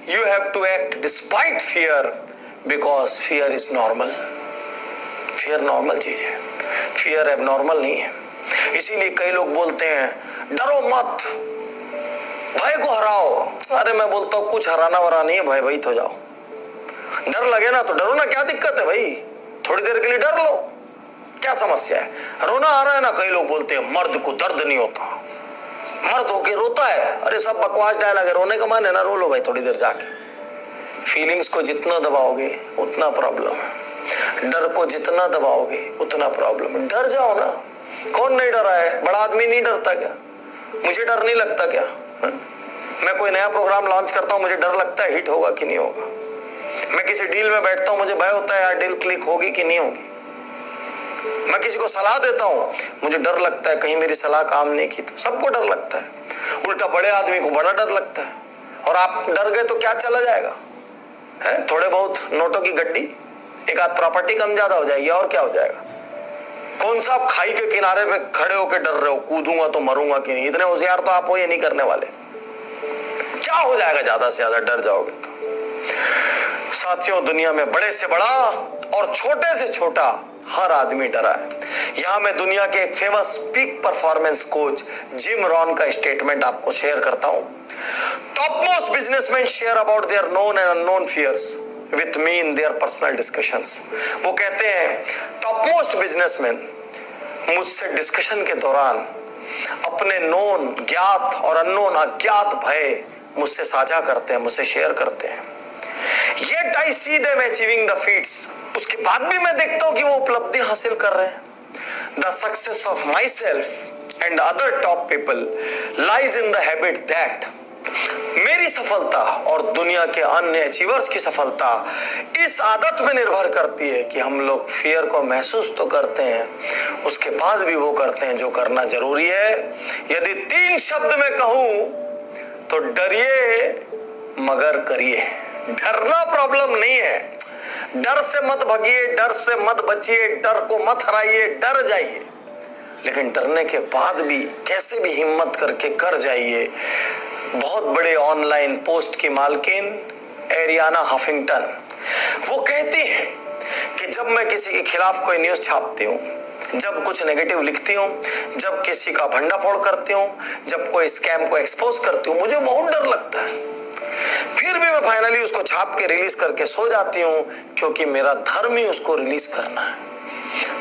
you have to act despite fear, because fear is normal. Fear normal चीज है, फियर एबनॉर्मल नहीं है। इसीलिए कई लोग बोलते हैं डरो मत, भय को हराओ। अरे मैं बोलता हूं कुछ हराना वरा नहीं है, भयभीत हो जाओ। डर लगे ना तो डरो ना, क्या दिक्कत है भाई, थोड़ी देर के लिए डर लो, क्या समस्या है? रोना आ रहा है ना, कई लोग बोलते हैं मर्द को दर्द नहीं होता, मर्द होके रोता है। अरे सब बकवास डायलॉग है, रोने का मन है ना, रो लो भाई थोड़ी देर जाके। फीलिंग्स को जितना दबाओगे उतना प्रॉब्लम है, डर को जितना दबाओगे उतना प्रॉब्लम है। डर जाओ ना, कौन नहीं डरा है? बड़ा आदमी नहीं डरता क्या? मुझे डर नहीं लगता क्या? मैं कोई नया प्रोग्राम लॉन्च करता हूं, मुझे डर लगता है हिट होगा कि नहीं होगा। मैं किसी डील में बैठता हूं, मुझे भय होता है यार डील क्लिक होगी कि नहीं होगी। मैं किसी को सलाह देता हूं, मुझे डर लगता है कहीं मेरी सलाह काम नहीं की तो। सबको डर लगता है, उल्टा बड़े आदमी को बड़ा डर लगता है। और आप डर गए तो क्या चला जाएगा? है थोड़े बहुत नोटों की गड्डी, एक आध प्रॉपर्टी कम ज्यादा हो जाएगी, और क्या हो जाएगा? कौन सा आप खाई के किनारे पे खड़े होकर डर रहे हो, कूदूंगा तो मरूंगा कि नहीं? इतने होशियार तो आप हो, ये नहीं करने वाले। क्या हो जाएगा ज्यादा से ज्यादा डर जाओगे तो? साथियों, दुनिया में बड़े से बड़ा और छोटे से छोटा हर आदमी डरा है। यहां मैं दुनिया के एक famous peak performance coach Jim Rohn का स्टेटमेंट आपको शेयर करता हूं। Top most businessman share about their known and unknown fears with me in their personal discussions. वो कहते हैं टॉप मोस्ट बिजनेसमैन मुझसे डिस्कशन के दौरान अपने नोन ज्ञात और अननोन अज्ञात भय मुझसे साझा करते हैं, मुझसे शेयर करते हैं। Yet I see them achieving the feats. उसके बाद भी मैं देखता हूं कि वो उपलब्धि हासिल कर रहे हैं। The success of myself and other top people lies in the habit that मेरी सफलता और दुनिया के अन्य अचीवर्स की सफलता इस आदत में निर्भर करती है कि हम लोग फियर को महसूस तो करते हैं, उसके बाद भी वो करते हैं जो करना जरूरी है। यदि 3 शब्द में कहूं तो डरिए मगर करिए। डरना प्रॉब्लम नहीं है, डर से मत भगिए, डर से मत बचिए, डर को मत हराइए, डर जाइए, लेकिन डरने के बाद भी कैसे भी हिम्मत करके कर जाइए। बहुत बड़े ऑनलाइन पोस्ट की मालकिन एरियाना हफिंगटन, वो कहती है कि जब मैं किसी के खिलाफ कोई न्यूज छापती हूँ, जब कुछ नेगेटिव लिखती हूँ, जब किसी का भंडाफोड़ करती हूँ, जब कोई स्कैम को एक्सपोज करती हूँ, मुझे बहुत डर लगता है। फिर भी मैं फाइनली उसको छाप के रिलीज करके सो जाती हूँ, क्योंकि मेरा धर्म ही उसको रिलीज करना है।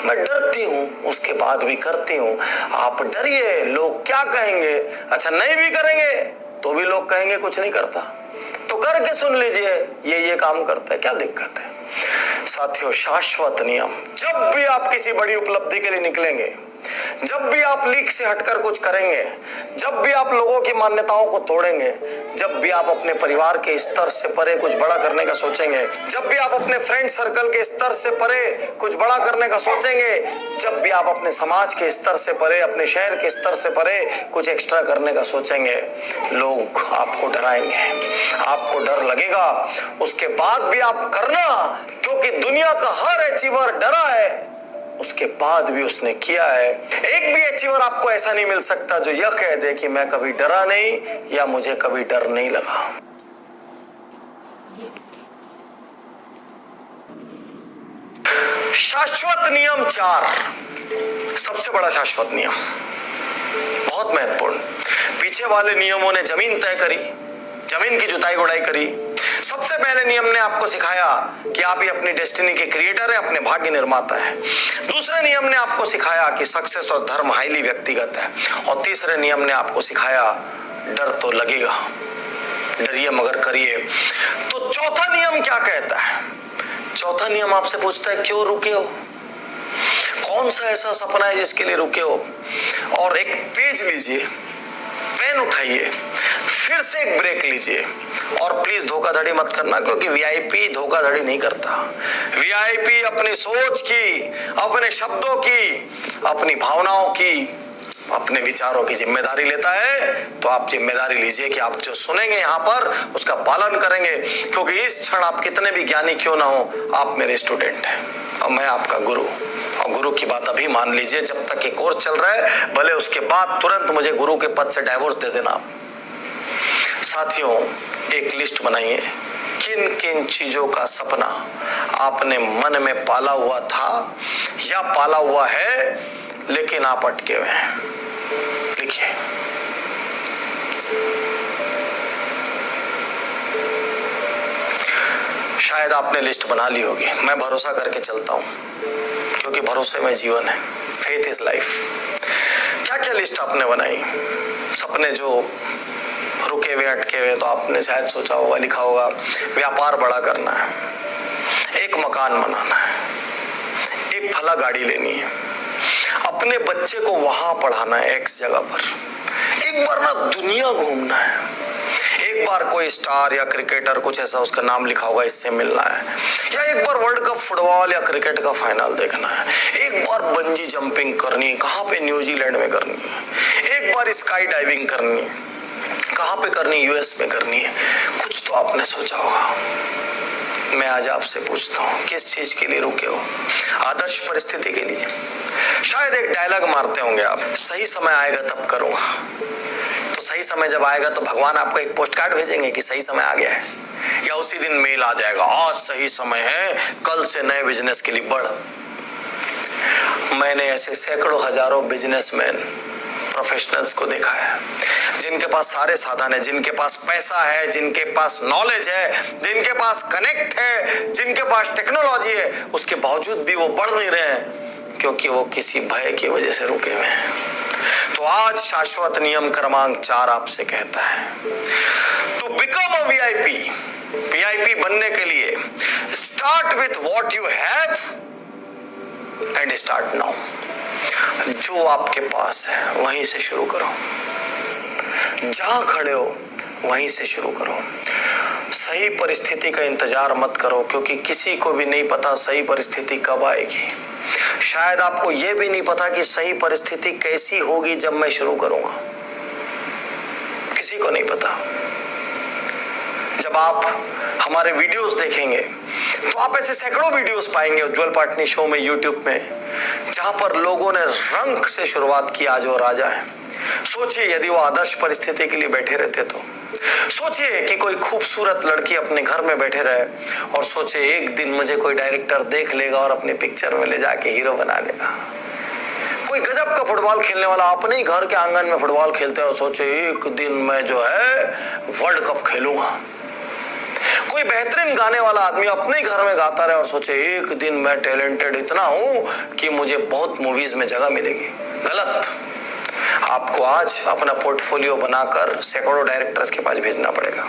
मैं डरती हूँ, उसके बाद भी करती हूँ। आप डरिए, लोग क्या कहेंगे। अच्छा, नहीं भी करेंगे तो भी लोग कहेंगे कुछ नहीं करता, तो करके सुन लीजिए, ये काम करता है, क्या दिक्कत है। साथियों, शाश्वत नियम, जब भी आप किसी बड़ी उपलब्धि के लिए निकलेंगे, जब भी आप लीक से हटकर कुछ करेंगे, जब भी आप लोगों की मान्यताओं को तोड़ेंगे, जब भी आप अपने परिवार के स्तर से परे कुछ बड़ा करने का सोचेंगे, जब भी आप अपने फ्रेंड सर्कल के स्तर से परे कुछ बड़ा करने का सोचेंगे, जब भी आप अपने समाज के स्तर से परे, अपने शहर के स्तर से परे कुछ एक्स्ट्रा करने का सोचेंगे, लोग आपको डराएंगे, आपको डर लगेगा। उसके बाद भी आप करना, क्योंकि दुनिया का हर अचीवर डरा है, उसके बाद भी उसने किया है। एक भी अचीवर आपको ऐसा नहीं मिल सकता जो यह कह दे कि मैं कभी डरा नहीं या मुझे कभी डर नहीं लगा। शाश्वत नियम 4, सबसे बड़ा शाश्वत नियम, बहुत महत्वपूर्ण। पीछे वाले नियमों ने जमीन तय करी, जमीन की जुताई गुड़ाई करी। सबसे पहले नियम ने आपको सिखाया कि आप ही अपनी डेस्टिनी के क्रिएटर है, अपने भाग्य निर्माता है। दूसरे नियम ने आपको सिखाया कि सक्सेस और धर्म हाईली व्यक्तिगत है। और तीसरे नियम ने आपको सिखाया डर तो लगेगा, डरिए मगर करिए। तो चौथा नियम क्या कहता है? चौथा नियम आपसे पूछता है क्यों रुके हो, कौन सा ऐसा सपना है जिसके लिए रुके हो। और एक पेज लीजिए, पेन उठाइए, फिर से एक ब्रेक लीजिए, और प्लीज धोखाधड़ी मत करना, क्योंकि वीआईपी धोखाधड़ी नहीं करता। वीआईपी अपनी सोच की, अपने शब्दों की, अपनी भावनाओं की, अपने विचारों की जिम्मेदारी लेता है। तो आप जिम्मेदारी लीजिए कि आप जो सुनेंगे यहाँ पर उसका पालन करेंगे, क्योंकि इस क्षण आप कितने भी ज्ञानी क्यों ना हो, आप मेरे स्टूडेंट हैं और मैं आपका गुरु। और गुरु की बात अभी मान लीजिए, जब तक ये कोर्स चल रहा है, भले उसके बाद तुरंत मुझे गुरु के पद से डाइवोर्स दे देना। साथियों, एक लिस्ट बनाइए, किन किन चीजों का सपना आपने मन में पाला हुआ था या पाला हुआ है, लेकिन आप अटके हुए हैं। लिखिए। शायद आपने लिस्ट बना ली होगी, मैं भरोसा करके चलता हूं, क्योंकि भरोसे में जीवन है, फेथ इज लाइफ। क्या क्या लिस्ट आपने बनाई? सपने जो रुके हुए, अटके हुए, तो आपने शायद सोचा होगा, लिखा होगा, व्यापार बड़ा करना है, एक मकान बनाना है, एक फला गाड़ी लेनी है, अपने बच्चे को वहां पढ़ाना है एक्स जगह पर, एक बार ना दुनिया घूमना है, एक बार कोई स्टार या क्रिकेटर, कुछ ऐसा उसका नाम लिखा होगा, इससे मिलना है, या एक बार वर्ल्ड कप फुटबॉल या क्रिकेट का फाइनल देखना है, एक बार बंजी जंपिंग करनी है, कहाँ पे? न्यूजीलैंड में करनी है, एक बार स्काई डाइविंग करनी है, कहाँ पे करनी? यूएस में करनी है। कुछ तो आपने सोचा होगा। मैं आज आपसे पूछता हूँ, किस चीज के लिए रुके हो? आदर्श परिस्थिति के लिए? शायद एक डायलॉग मारते होंगे आप, सही समय आएगा तब करूंगा। तो सही समय जब आएगा तो भगवान आपको एक पोस्ट कार्ड भेजेंगे कि सही समय आ गया है, या उसी दिन मेल आ जाएगा, आज सही समय है, कल से नए बिजनेस के लिए बढ़। मैंने ऐसे सैकड़ों हजारों बिजनेसमैन, प्रोफेशनल्स को देखा है, जिनके पास सारे साधन है, जिनके पास पैसा है, जिनके पास नॉलेज है, जिनके पास कनेक्ट है, जिनके पास टेक्नोलॉजी है, उसके बावजूद भी वो बढ़ नहीं रहे हैं, क्योंकि वो किसी भय की वजह से रुके हुए हैं। तो आज शाश्वत नियम क्रमांक 4 आपसे कहता है, to become a VIP, VIP बनने के लिए start with what you have and start now. जो आपके पास है वहीं से शुरू करो, जहां खड़े हो वहीं से शुरू करो। सही परिस्थिति का इंतजार मत करो, क्योंकि किसी को भी नहीं पता सही परिस्थिति कब आएगी। शायद आपको यह भी नहीं पता कि सही परिस्थिति कैसी होगी जब मैं शुरू करूंगा, किसी को नहीं पता। जब आप हमारे वीडियोस देखेंगे तो आप ऐसे सैकड़ों वीडियोस पाएंगे उज्जवल पाटनी शो में, यूट्यूब में, जहां पर लोगों ने रंक से शुरुआत की। आज वो राजा है। सोचिए यदि वो आदर्श परिस्थिति के लिए बैठे रहते तो। सोचिए कि कोई खूबसूरत लड़की अपने घर में बैठे रहे और सोचे एक दिन मुझे कोई डायरेक्टर देख लेगा और अपने पिक्चर में ले जाके हीरो बना लेगा। कोई गजब का फुटबॉल खेलने वाला अपने ही घर के आंगन में फुटबॉल खेलते और सोचे एक दिन मैं जो है वर्ल्ड कप खेलूंगा। कोई बेहतरीन गाने वाला आदमी अपने ही घर में गाता रहे और सोचे एक दिन मैं टैलेंटेड इतना हूं कि मुझे बहुत मूवीज में जगह मिलेगी। गलत। आपको आज अपना पोर्टफोलियो बनाकर सैकड़ों डायरेक्टर्स के पास भेजना पड़ेगा।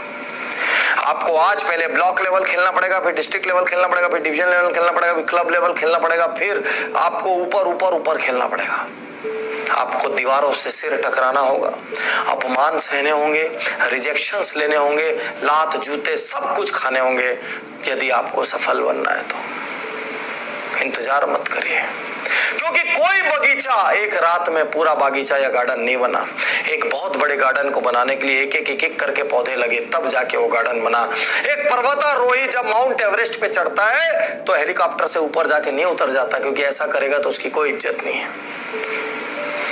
आपको आज पहले ब्लॉक लेवल खेलना पड़ेगा, फिर डिस्ट्रिक्ट लेवल खेलना पड़ेगा, फिर डिवीजन लेवल खेलना पड़ेगा, फिर क्लब लेवल खेलना पड़ेगा, फिर आपको ऊपर ऊपर ऊपर खेलना पड़ेगा। आपको दीवारों से सिर टकराना होगा, अपमान सहने होंगे, रिजेक्शंस लेने होंगे, लात जूते सब कुछ खाने होंगे यदि आपको सफल बनना है तो। इंतजार मत करिए, क्योंकि कोई बगीचा एक रात में पूरा बागीचा या गार्डन नहीं बना। एक बहुत बड़े गार्डन को बनाने के लिए एक करके पौधे लगे, तब जाके वो गार्डन बना। एक पर्वतारोही जब माउंट एवरेस्ट पे चढ़ता है तो हेलीकॉप्टर से ऊपर जाके नहीं उतर जाता, क्योंकि ऐसा करेगा तो उसकी कोई इज्जत नहीं है।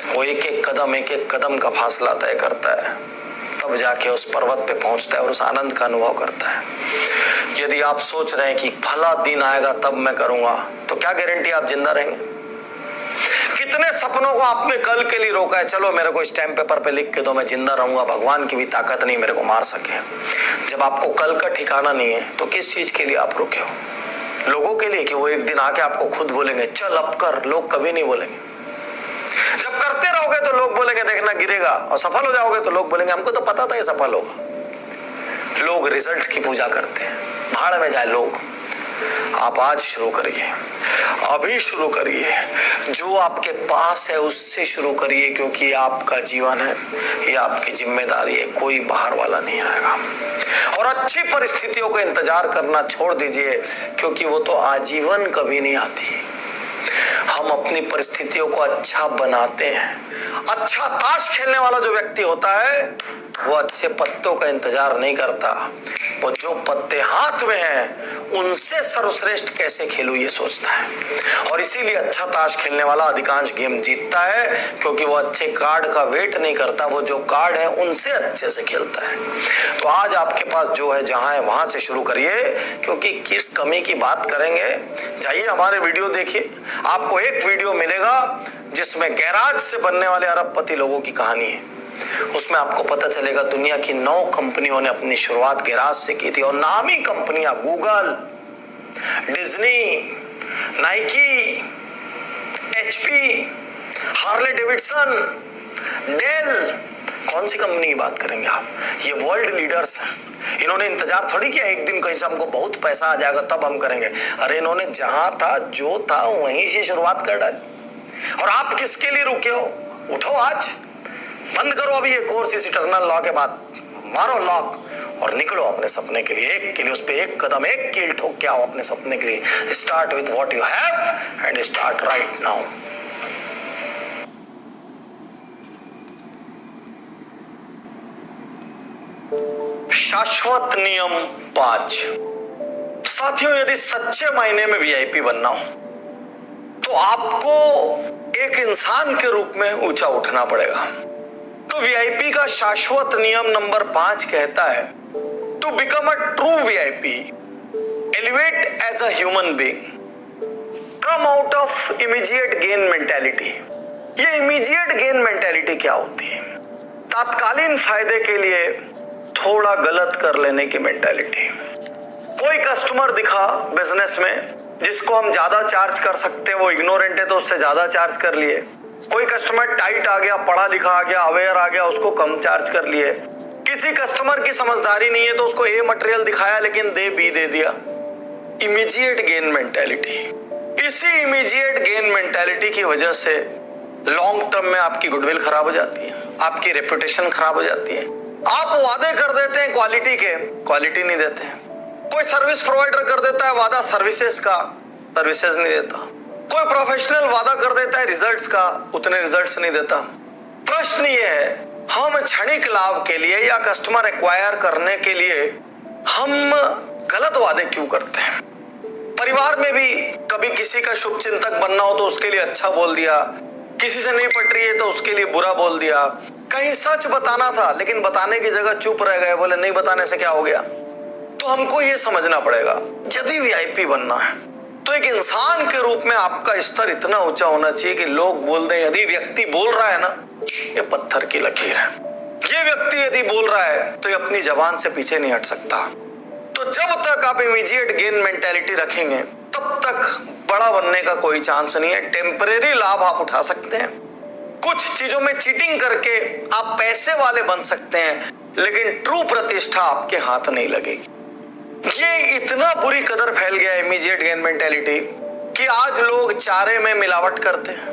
वो एक एक कदम का फासला तय करता है, तब जाके उस पर्वत पे पहुंचता है और उस आनंद का अनुभव करता है। यदि आप सोच रहे हैं कि भला दिन आएगा तब मैं करूंगा, तो क्या गारंटी आप जिंदा रहेंगे? कितने सपनों को आपने कल के लिए रोका है, चलो मेरे को स्टैम्प पेपर पे लिख के दो, मैं जिंदा रहूंगा, भगवान की भी ताकत नहीं मेरे को मार सके। जब आपको कल का ठिकाना नहीं है तो किस चीज के लिए आप रुके हो? लोगों के लिए कि वो एक दिन आके आपको खुद बोलेंगे चल अब कर? लोग कभी नहीं बोलेंगे। जब करते रहोगे तो लोग बोलेंगे देखना गिरेगा, और सफल हो जाओगे तो लोग बोलेंगे हमको तो पता था ये सफल होगा। लोग रिजल्ट की पूजा करते हैं, भाड़ में जाए लोग। आप आज शुरू करिए, अभी शुरू करिए, जो आपके पास है उससे शुरू करिए, क्योंकि ये आपका जीवन है, ये आपकी जिम्मेदारी है, कोई बाहर वाला नहीं आएगा। और अच्छी परिस्थितियों का इंतजार करना छोड़ दीजिए, क्योंकि वो तो आजीवन कभी नहीं आती। हम अपनी परिस्थितियों को अच्छा बनाते हैं। अच्छा ताश खेलने वाला जो व्यक्ति होता है वो अच्छे पत्तों का इंतजार नहीं करता, वो जो पत्ते हाथ में हैं उनसे सर्वश्रेष्ठ कैसे खेलूं ये सोचता है। और इसीलिए अच्छा ताश खेलने वाला अधिकांश गेम जीतता है, क्योंकि वो अच्छे कार्ड का वेट नहीं करता, वो जो कार्ड है उनसे अच्छे से खेलता है। तो आज आपके पास जो है जहां है वहां से शुरू करिए, क्योंकि किस कमी की बात करेंगे, जाइए हमारे वीडियो देखिए। आपको एक वीडियो मिलेगा जिसमें गैराज से बनने वाले अरबपति लोगों की कहानी है। उसमें आपको पता चलेगा दुनिया की 9 कंपनियों ने अपनी शुरुआत गैराज से की थी, और नामी कंपनियां Google, Disney, Nike, HP, Harley Davidson, Dell, कौन सी कंपनी की बात करेंगे आप? ये वर्ल्ड लीडर्स हैं। इन्होंने इंतजार थोड़ी किया एक दिन कहीं से हमको बहुत पैसा आ जाएगा तब हम करेंगे। अरे इन्होंने जहां था जो था वहीं से शुरुआत कर डाली। और आप किसके लिए रुके हो? उठो आज, बंद करो अभी ये कोर्स इस इटर्नल लॉ के बाद, मारो लॉक और निकलो अपने सपने के लिए। एक के लिए उस पे एक कदम, एक कील ठोक के आओ अपने सपने के लिए। Start with what you have and start right now. शाश्वत नियम 5। साथियों, यदि सच्चे मायने में वीआईपी बनना हो तो आपको एक इंसान के रूप में ऊंचा उठना पड़ेगा। तो वीआईपी का शाश्वत नियम नंबर 5 कहता है, to become a true VIP, elevate as a human being, come out of immediate gain mentality. ये इमीडिएट गेन मेंटालिटी क्या होती है? तात्कालीन फायदे के लिए थोड़ा गलत कर लेने की मेंटालिटी। कोई कस्टमर दिखा बिजनेस में जिसको हम ज्यादा चार्ज कर सकते हैं, वो इग्नोरेंट है तो उससे ज्यादा चार्ज कर लिए। कोई कस्टमर टाइट आ गया, पढ़ा लिखा आ गया, अवेयर आ गया, उसको कम चार्ज कर लिए। किसी कस्टमर की समझदारी नहीं है तो उसको ए मटेरियल दिखाया लेकिन बी दे दिया। Immediate gain mentality. इसी इमीडिएट गेन मेंटालिटी की वजह से लॉन्ग टर्म में आपकी गुडविल खराब हो जाती है, आपकी रेपुटेशन खराब हो जाती है। आप वादे कर देते हैं क्वालिटी के, क्वालिटी नहीं देते हैं। कोई सर्विस प्रोवाइडर कर देता है वादा सर्विसेज का, सर्विसेज नहीं देता। कोई प्रोफेशनल वादा कर देता है रिजल्ट्स का, उतने रिजल्ट्स नहीं देता। प्रश्न ये है, हम क्षणिक लाभ के लिए या कस्टमर एक्वायर करने के लिए हम गलत वादे क्यों करते हैं? परिवार में भी कभी किसी का शुभ चिंतक बनना हो तो उसके लिए अच्छा बोल दिया, किसी से नहीं पट रही है तो उसके लिए बुरा बोल दिया। कहीं सच बताना था लेकिन बताने की जगह चुप रह गए, बोले नहीं बताने से क्या हो गया। तो हमको ये समझना पड़ेगा, यदि वीआईपी बनना है तो एक इंसान के रूप में आपका स्तर इतना ऊंचा होना चाहिए कि लोग बोल दें, यदि व्यक्ति बोल रहा है ना, ये पत्थर की लकीर है। ये व्यक्ति यदि बोल रहा है तो ये अपनी जबान से पीछे नहीं हट सकता। तो जब तक आप इमीडिएट गेन मेंटालिटी रखेंगे तब तक बड़ा बनने का कोई चांस नहीं है। टेम्परेरी लाभ आप उठा सकते हैं, कुछ चीजों में चीटिंग करके आप पैसे वाले बन सकते हैं, लेकिन ट्रू प्रतिष्ठा आपके हाथ नहीं लगेगी। ये इतना बुरी कदर फैल गया इमीडिएट गेन मेंटालिटी कि आज लोग चारे में मिलावट करते हैं,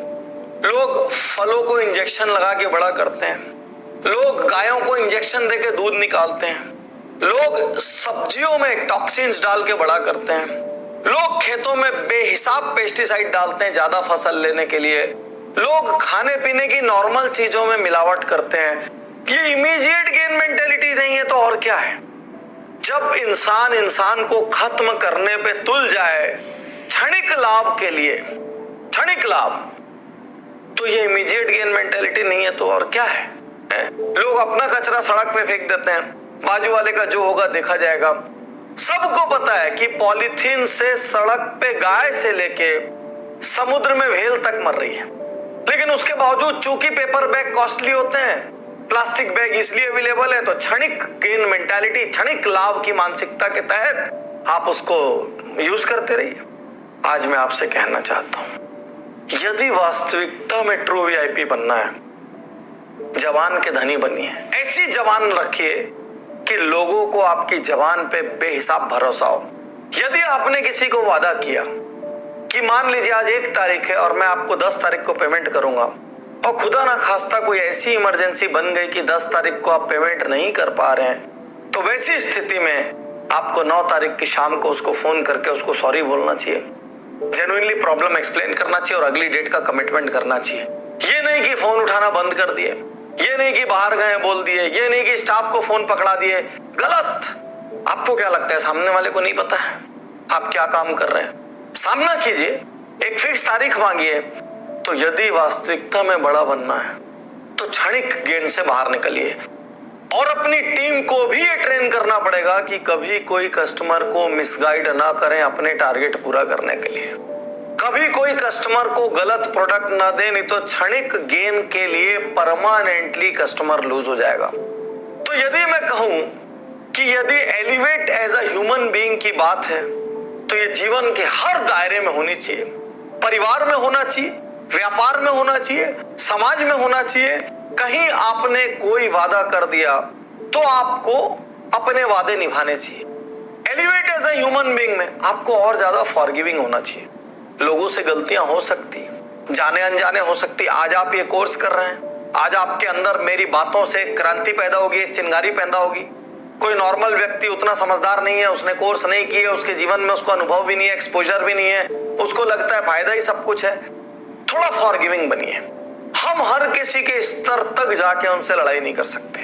लोग फलों को इंजेक्शन लगा के बड़ा करते हैं, लोग गायों को इंजेक्शन देके दूध निकालते हैं, लोग सब्जियों में टॉक्सिन्स डाल के बड़ा करते हैं, लोग खेतों में बेहिसाब पेस्टिसाइड डालते हैं ज्यादा फसल लेने के लिए, लोग खाने पीने की नॉर्मल चीजों में मिलावट करते हैं। ये इमीडिएट गेन मेंटालिटी नहीं है तो और क्या है? जब इंसान को खत्म करने पे तुल जाए क्षणिक लाभ के लिए, क्षणिक लाभ, तो ये इमीडिएट गेन मेंटालिटी नहीं है तो और क्या है? लोग अपना कचरा सड़क पे फेंक देते हैं, बाजू वाले का जो होगा देखा जाएगा। सबको पता है कि पॉलीथीन से सड़क पे गाय से लेके समुद्र में व्हेल तक मर रही है, लेकिन उसके बावजूद चूंकि पेपर बैग कॉस्टली होते हैं, प्लास्टिक बैग इसलिए अवेलेबल है, तो क्षणिक गेन मेंटालिटी, क्षणिक लाभ की मानसिकता के तहत आप उसको यूज करते रहिए। आज मैं आपसे कहना चाहता हूं, यदि वास्तविकता में ट्रू वीआईपी बनना है, जबान के धनी बनिए। ऐसी जबान रखिए कि लोगों को आपकी जबान पे बेहिसाब भरोसा हो। यदि आपने किसी को वादा किया कि मान लीजिए आज 1 तारीख है और मैं आपको 10 तारीख को पेमेंट करूंगा, और खुदा ना खास्ता कोई ऐसी इमरजेंसी बन गई कि 10 तारीख को आप पेमेंट नहीं कर पा रहे हैं, तो वैसी स्थिति में आपको 9 तारीख की शाम को उसको फोन करके उसको सॉरी बोलना चाहिए, जेन्युइनली प्रॉब्लम एक्सप्लेन करना चाहिए और अगली डेट का कमिटमेंट करना चाहिए। ये नहीं कि फोन उठाना बंद कर दिए, ये नहीं कि बाहर गए बोल दिए, ये नहीं कि स्टाफ को फोन पकड़ा दिए। गलत। आपको क्या लगता है सामने वाले को नहीं पता है आप क्या काम कर रहे हैं? सामना कीजिए, एक फिक्स तारीख मांगिए। तो यदि वास्तविकता में बड़ा बनना है तो क्षणिक गेन से बाहर निकलिए, और अपनी टीम को भी ये ट्रेन करना पड़ेगा कि कभी कोई कस्टमर को मिसगाइड ना करें अपने टारगेट पूरा करने के लिए। कभी कोई कस्टमर को गलत प्रोडक्ट ना दे, नहीं तो क्षणिक गेन के लिए परमानेंटली कस्टमर लूज हो जाएगा। तो यदि मैं कहूं कि यदि elevate as a human being की बात है तो ये जीवन के हर दायरे में होनी चाहिए। परिवार में होना चाहिए, व्यापार में होना चाहिए, समाज में होना चाहिए। कहीं आपने कोई वादा कर दिया तो आपको अपने वादे निभाने चाहिए। Elevate as a human being में आपको और ज्यादा फॉरगिविंग होना चाहिए। लोगों से गलतियां हो सकती, जाने अनजाने हो सकती। आज आप ये कोर्स कर रहे हैं, आज आपके अंदर मेरी बातों से क्रांति पैदा होगी, एक चिंगारी पैदा होगी। कोई नॉर्मल व्यक्ति उतना समझदार नहीं है, उसने कोर्स नहीं किया, उसके जीवन में उसको अनुभव भी नहीं है, एक्सपोजर भी नहीं है, उसको लगता है फायदा ही सब कुछ है। थोड़ा फॉरगिविंग बनिए। हम हर किसी के स्तर तक जाके उनसे लड़ाई नहीं कर सकते,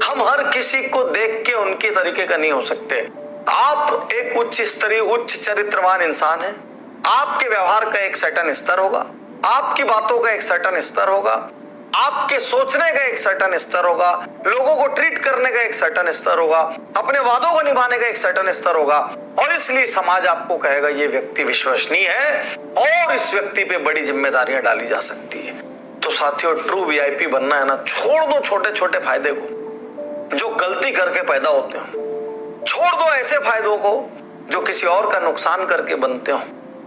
हम हर किसी को देख के उनके तरीके का नहीं हो सकते। आप एक उच्च स्तरीय उच्च चरित्रवान इंसान हैं, आपके व्यवहार का एक सर्टेन स्तर होगा, आपकी बातों का एक सर्टेन स्तर होगा, आपके सोचने का एक सर्टेन स्तर होगा, लोगों को ट्रीट करने का एक सर्टेन स्तर होगा, अपने वादों को निभाने का एक सर्टेन स्तर होगा, और इसलिए समाज आपको कहेगा ये व्यक्ति विश्वसनीय है और इस व्यक्ति पे बड़ी जिम्मेदारियां डाली जा सकती है। तो साथियों, ट्रू वीआईपी बनना है ना, छोड़ दो छोटे छोटे फायदे को जो गलती करके पैदा होते हो, छोड़ दो ऐसे फायदों को जो किसी और का नुकसान करके बनते हो।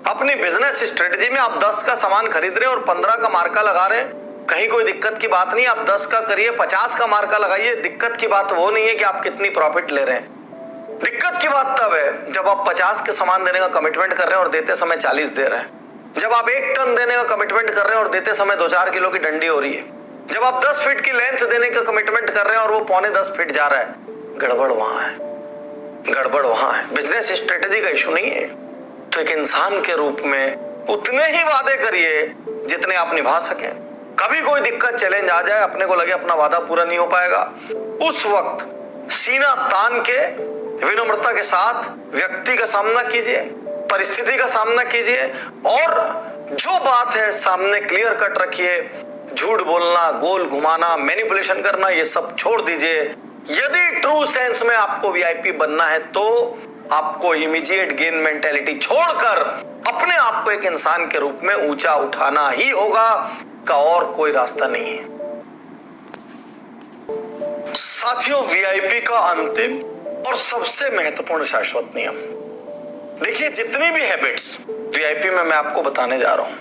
अपनी बिजनेस स्ट्रेटेजी में आप 10 का सामान खरीद रहे हैं और 15 का मार्का लगा रहे हैं, कहीं कोई दिक्कत की बात नहीं। आप 10 का करिए, 50 का मार्का लगाइए। दिक्कत की बात वो नहीं है कि आप कितनी प्रॉफिट ले रहे हैं, दिक्कत की बात तब है जब आप 50 के सामान देने का कमिटमेंट कर रहे हैं और देते समय 40 दे रहे हैं, जब आप 1 टन देने का कमिटमेंट कर रहे हैं और देते समय 2-4 किलो की डंडी हो रही है। जब आप 10 फीट की लेंथ देने का कमिटमेंट कर रहे हैं और वो 9.25 फीट जा रहा है, गड़बड़ वहां है, गड़बड़ वहां है। बिजनेस स्ट्रेटेजी का इशू नहीं है। तो एक इंसान के रूप में उतने ही वादे करिए जितने आप निभा सकें। कभी कोई दिक्कत चैलेंज आ जाए, अपने को लगे अपना वादा पूरा नहीं हो पाएगा, उस वक्त सीना तान के विनम्रता के साथ व्यक्ति का सामना कीजिए, परिस्थिति का सामना कीजिए और जो बात है सामने क्लियर कट रखिए। झूठ बोलना, गोल घुमाना, मैनिपुलेशन करना, ये सब छोड़ दीजिए। यदि ट्रू सेंस में आपको वीआईपी बनना है तो आपको इमीडिएट गेन मेंटेलिटी छोड़कर अपने आप को एक इंसान के रूप में ऊंचा उठाना ही होगा, का और कोई रास्ता नहीं है। साथियों, वीआईपी का अंतिम और सबसे महत्वपूर्ण शाश्वत नियम, देखिए जितनी भी हैबिट्स वीआईपी में मैं आपको बताने जा रहा हूं,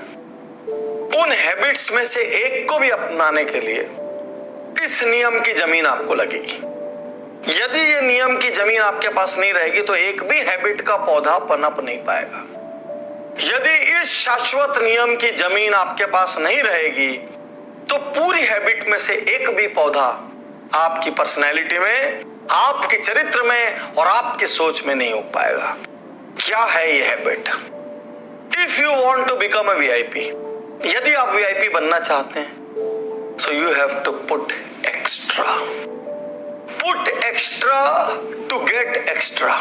उन हैबिट्स में से एक को भी अपनाने के लिए इस नियम की जमीन आपको लगेगी। यदि ये नियम की जमीन आपके पास नहीं रहेगी तो एक भी हैबिट का पौधा पनप नहीं पाएगा। यदि इस शाश्वत नियम की जमीन आपके पास नहीं रहेगी तो पूरी हैबिट में से एक भी पौधा आपकी पर्सनैलिटी में, आपके चरित्र में और आपकी सोच में नहीं हो पाएगा। क्या है ये habit? If you want to become a VIP, यदि आप वीआईपी बनना चाहते हैं so you have to put extra to get extra।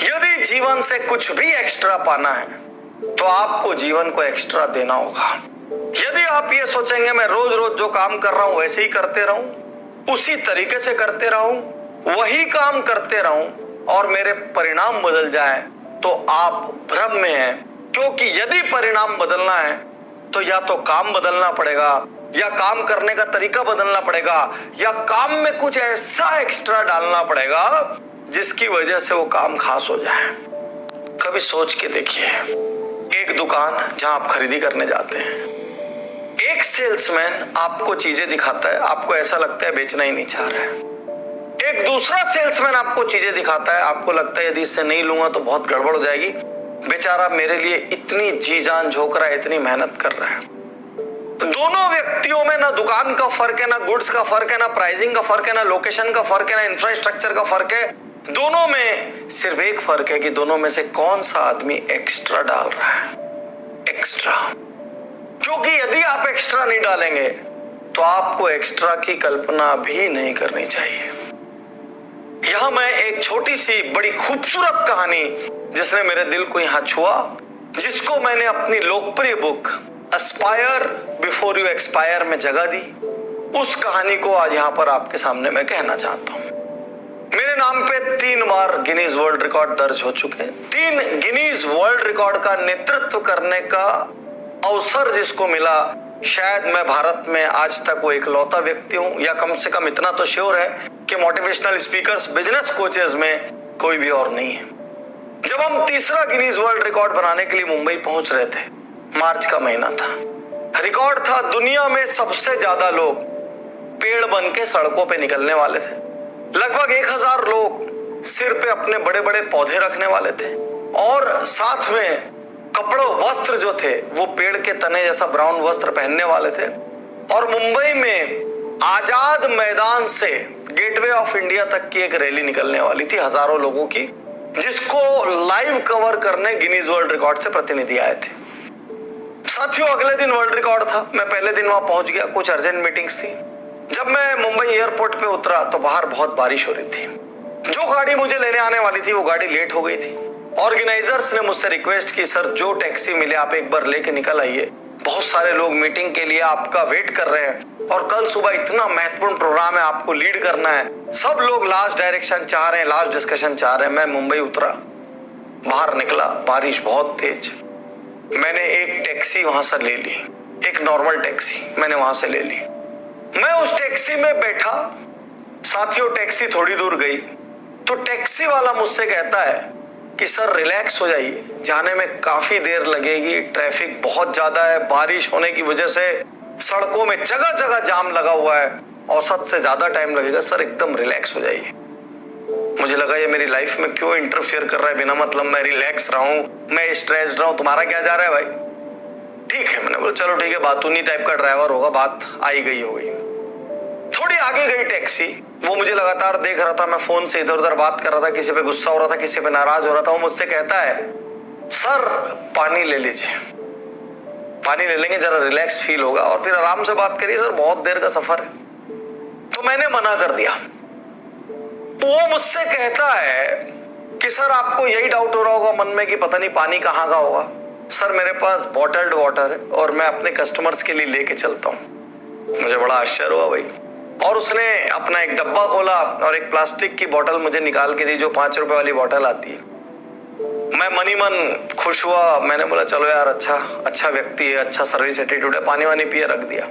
यदि जीवन से कुछ भी एक्स्ट्रा पाना है तो आपको जीवन को एक्स्ट्रा देना होगा। यदि आप ये सोचेंगे मैं रोज रोज जो काम कर रहा हूं वैसे ही करते रहूं, उसी तरीके से करते रहूं, वही काम करते रहूं और मेरे परिणाम बदल जाए, तो आप भ्रम में हैं। क्योंकि यदि परिणाम बदलना है तो या तो काम बदलना पड़ेगा, या काम करने का तरीका बदलना पड़ेगा, या काम में कुछ ऐसा एक्स्ट्रा डालना पड़ेगा जिसकी वजह से वो काम खास हो जाए। कभी सोच के देखिए, एक दुकान जहां आप खरीदी करने जाते हैं, एक सेल्समैन आपको चीजें दिखाता है, आपको ऐसा लगता है बेचना ही नहीं चाह रहा है। एक दूसरा सेल्समैन आपको चीजें दिखाता है, आपको लगता है यदि इससे नहीं लूंगा तो बहुत गड़बड़ हो जाएगी, बेचारा मेरे लिए इतनी जी जान झोंक रहा है, इतनी मेहनत कर रहा है। दोनों व्यक्तियों में ना दुकान का फर्क है, ना गुड्स का फर्क है, ना प्राइसिंग का फर्क है, ना लोकेशन का फर्क है, ना इंफ्रास्ट्रक्चर का फर्क है। दोनों में सिर्फ एक फर्क है कि दोनों में से कौन सा आदमी एक्स्ट्रा डाल रहा है, एक्स्ट्रा। क्योंकि यदि आप एक्स्ट्रा नहीं डालेंगे तो आपको एक्स्ट्रा की कल्पना भी नहीं करनी चाहिए। यहां मैं एक छोटी सी बड़ी खूबसूरत कहानी जिसने मेरे दिल को यहां छुआ, जिसको मैंने अपनी लोकप्रिय book Aspire before you expire में जगह दी, उस कहानी को आज यहां पर आपके सामने मैं कहना चाहता हूं। मेरे नाम पे 3 बार गिनीज वर्ल्ड रिकॉर्ड दर्ज हो चुके हैं। 3 गिनीज वर्ल्ड रिकॉर्ड का नेतृत्व करने का अवसर जिसको मिला, शायद मैं भारत में आज तक वो इकलौता व्यक्ति हूं, या कम से कम इतना तो श्योर है कि मोटिवेशनल स्पीकर्स, बिजनेस कोचेस में कोई भी और नहीं है। जब हम तीसरा गिनीज वर्ल्ड रिकॉर्ड बनाने के लिए मुंबई पहुंच रहे थे, मार्च का महीना था, रिकॉर्ड था दुनिया में सबसे ज्यादा लोग पेड़ बन के सड़कों पे निकलने वाले थे। लगभग 1000 लोग सिर पे अपने बड़े बड़े पौधे रखने वाले थे और साथ में कपड़े, वस्त्र जो थे वो पेड़ के तने जैसा ब्राउन वस्त्र पहनने वाले थे। और मुंबई में आजाद मैदान से गेटवे ऑफ इंडिया तक की एक रैली निकलने वाली थी, हजारों लोगों की, जिसको लाइव कवर करने गिनीज वर्ल्ड रिकॉर्ड से प्रतिनिधि आए थे। साथियों, अगले दिन वर्ल्ड रिकॉर्ड था। मैं पहले दिन वहां पहुंच गया, कुछ अर्जेंट मीटिंग्स थी। जब मैं मुंबई एयरपोर्ट पे उतरा तो बाहर बहुत बारिश हो रही थी। जो गाड़ी मुझे लेने आने वाली थी वो गाड़ी लेट हो गई थी। ऑर्गेनाइजर्स ने मुझसे रिक्वेस्ट की, सर जो टैक्सी मिले आप एक बार लेके निकल आइए, बहुत सारे लोग मीटिंग के लिए आपका वेट कर रहे हैं और कल सुबह इतना महत्वपूर्ण प्रोग्राम है, आपको लीड करना है। सब लोग लास्ट डायरेक्शन चाह रहे हैं, लास्ट डिस्कशन चाह रहे हैं। मैं मुंबई उतरा, बाहर निकला, बारिश बहुत तेज। मैंने एक टैक्सी वहां से ले ली, एक नॉर्मल टैक्सी मैंने वहां से ले ली। मैं उस टैक्सी में बैठा। साथियों, टैक्सी थोड़ी दूर गई तो टैक्सी वाला मुझसे कहता है कि सर रिलैक्स हो जाइए, जाने में काफी देर लगेगी, ट्रैफिक बहुत ज्यादा है, बारिश होने की वजह से सड़कों में जगह जगह जाम लगा हुआ है, औसत से ज्यादा टाइम लगेगा, सर एकदम रिलैक्स हो जाइए। मुझे लगा ये मेरी लाइफ में क्यों इंटरफियर कर रहा है बिना मतलब मैं रिलैक्स रहा हूं, मैं स्ट्रेस्ड रहा हूं, तुम्हारा क्या जा रहा है भाई। ठीक है, मैंने बोला चलो ठीक है, बातूनी टाइप का ड्राइवर होगा, बात आई गई हो गई। थोड़ी आगे गई टैक्सी, वो मुझे लगातार देख रहा था, मैं फोन से इधर उधर बात कर रहा था, किसी पे गुस्सा हो रहा था, किसी पे नाराज हो रहा था। वो मुझसे कहता है, सर पानी ले लीजिए, पानी ले लेंगे, जरा रिलैक्स फील होगा और फिर आराम से बात करिए, सर बहुत देर का सफर है। तो मैंने मना कर दिया। वो मुझसे कहता है कि सर आपको यही डाउट हो रहा होगा मन में कि पता नहीं पानी कहाँ का होगा। सर मेरे पास बॉटल्ड वाटर है और मैं अपने कस्टमर्स के लिए लेके चलता हूँ। मुझे बड़ा आश्चर्य हुआ भाई। और उसने अपना एक डब्बा खोला और एक प्लास्टिक की बोतल मुझे निकाल के दी, जो 5 रुपए वाली बोतल आती है। मैं मनी मन खुश हुआ। मैंने बोला चलो यार, अच्छा व्यक्ति है, अच्छा सर्विस एटीट्यूड है, पानी वानी पिए, रख दिया।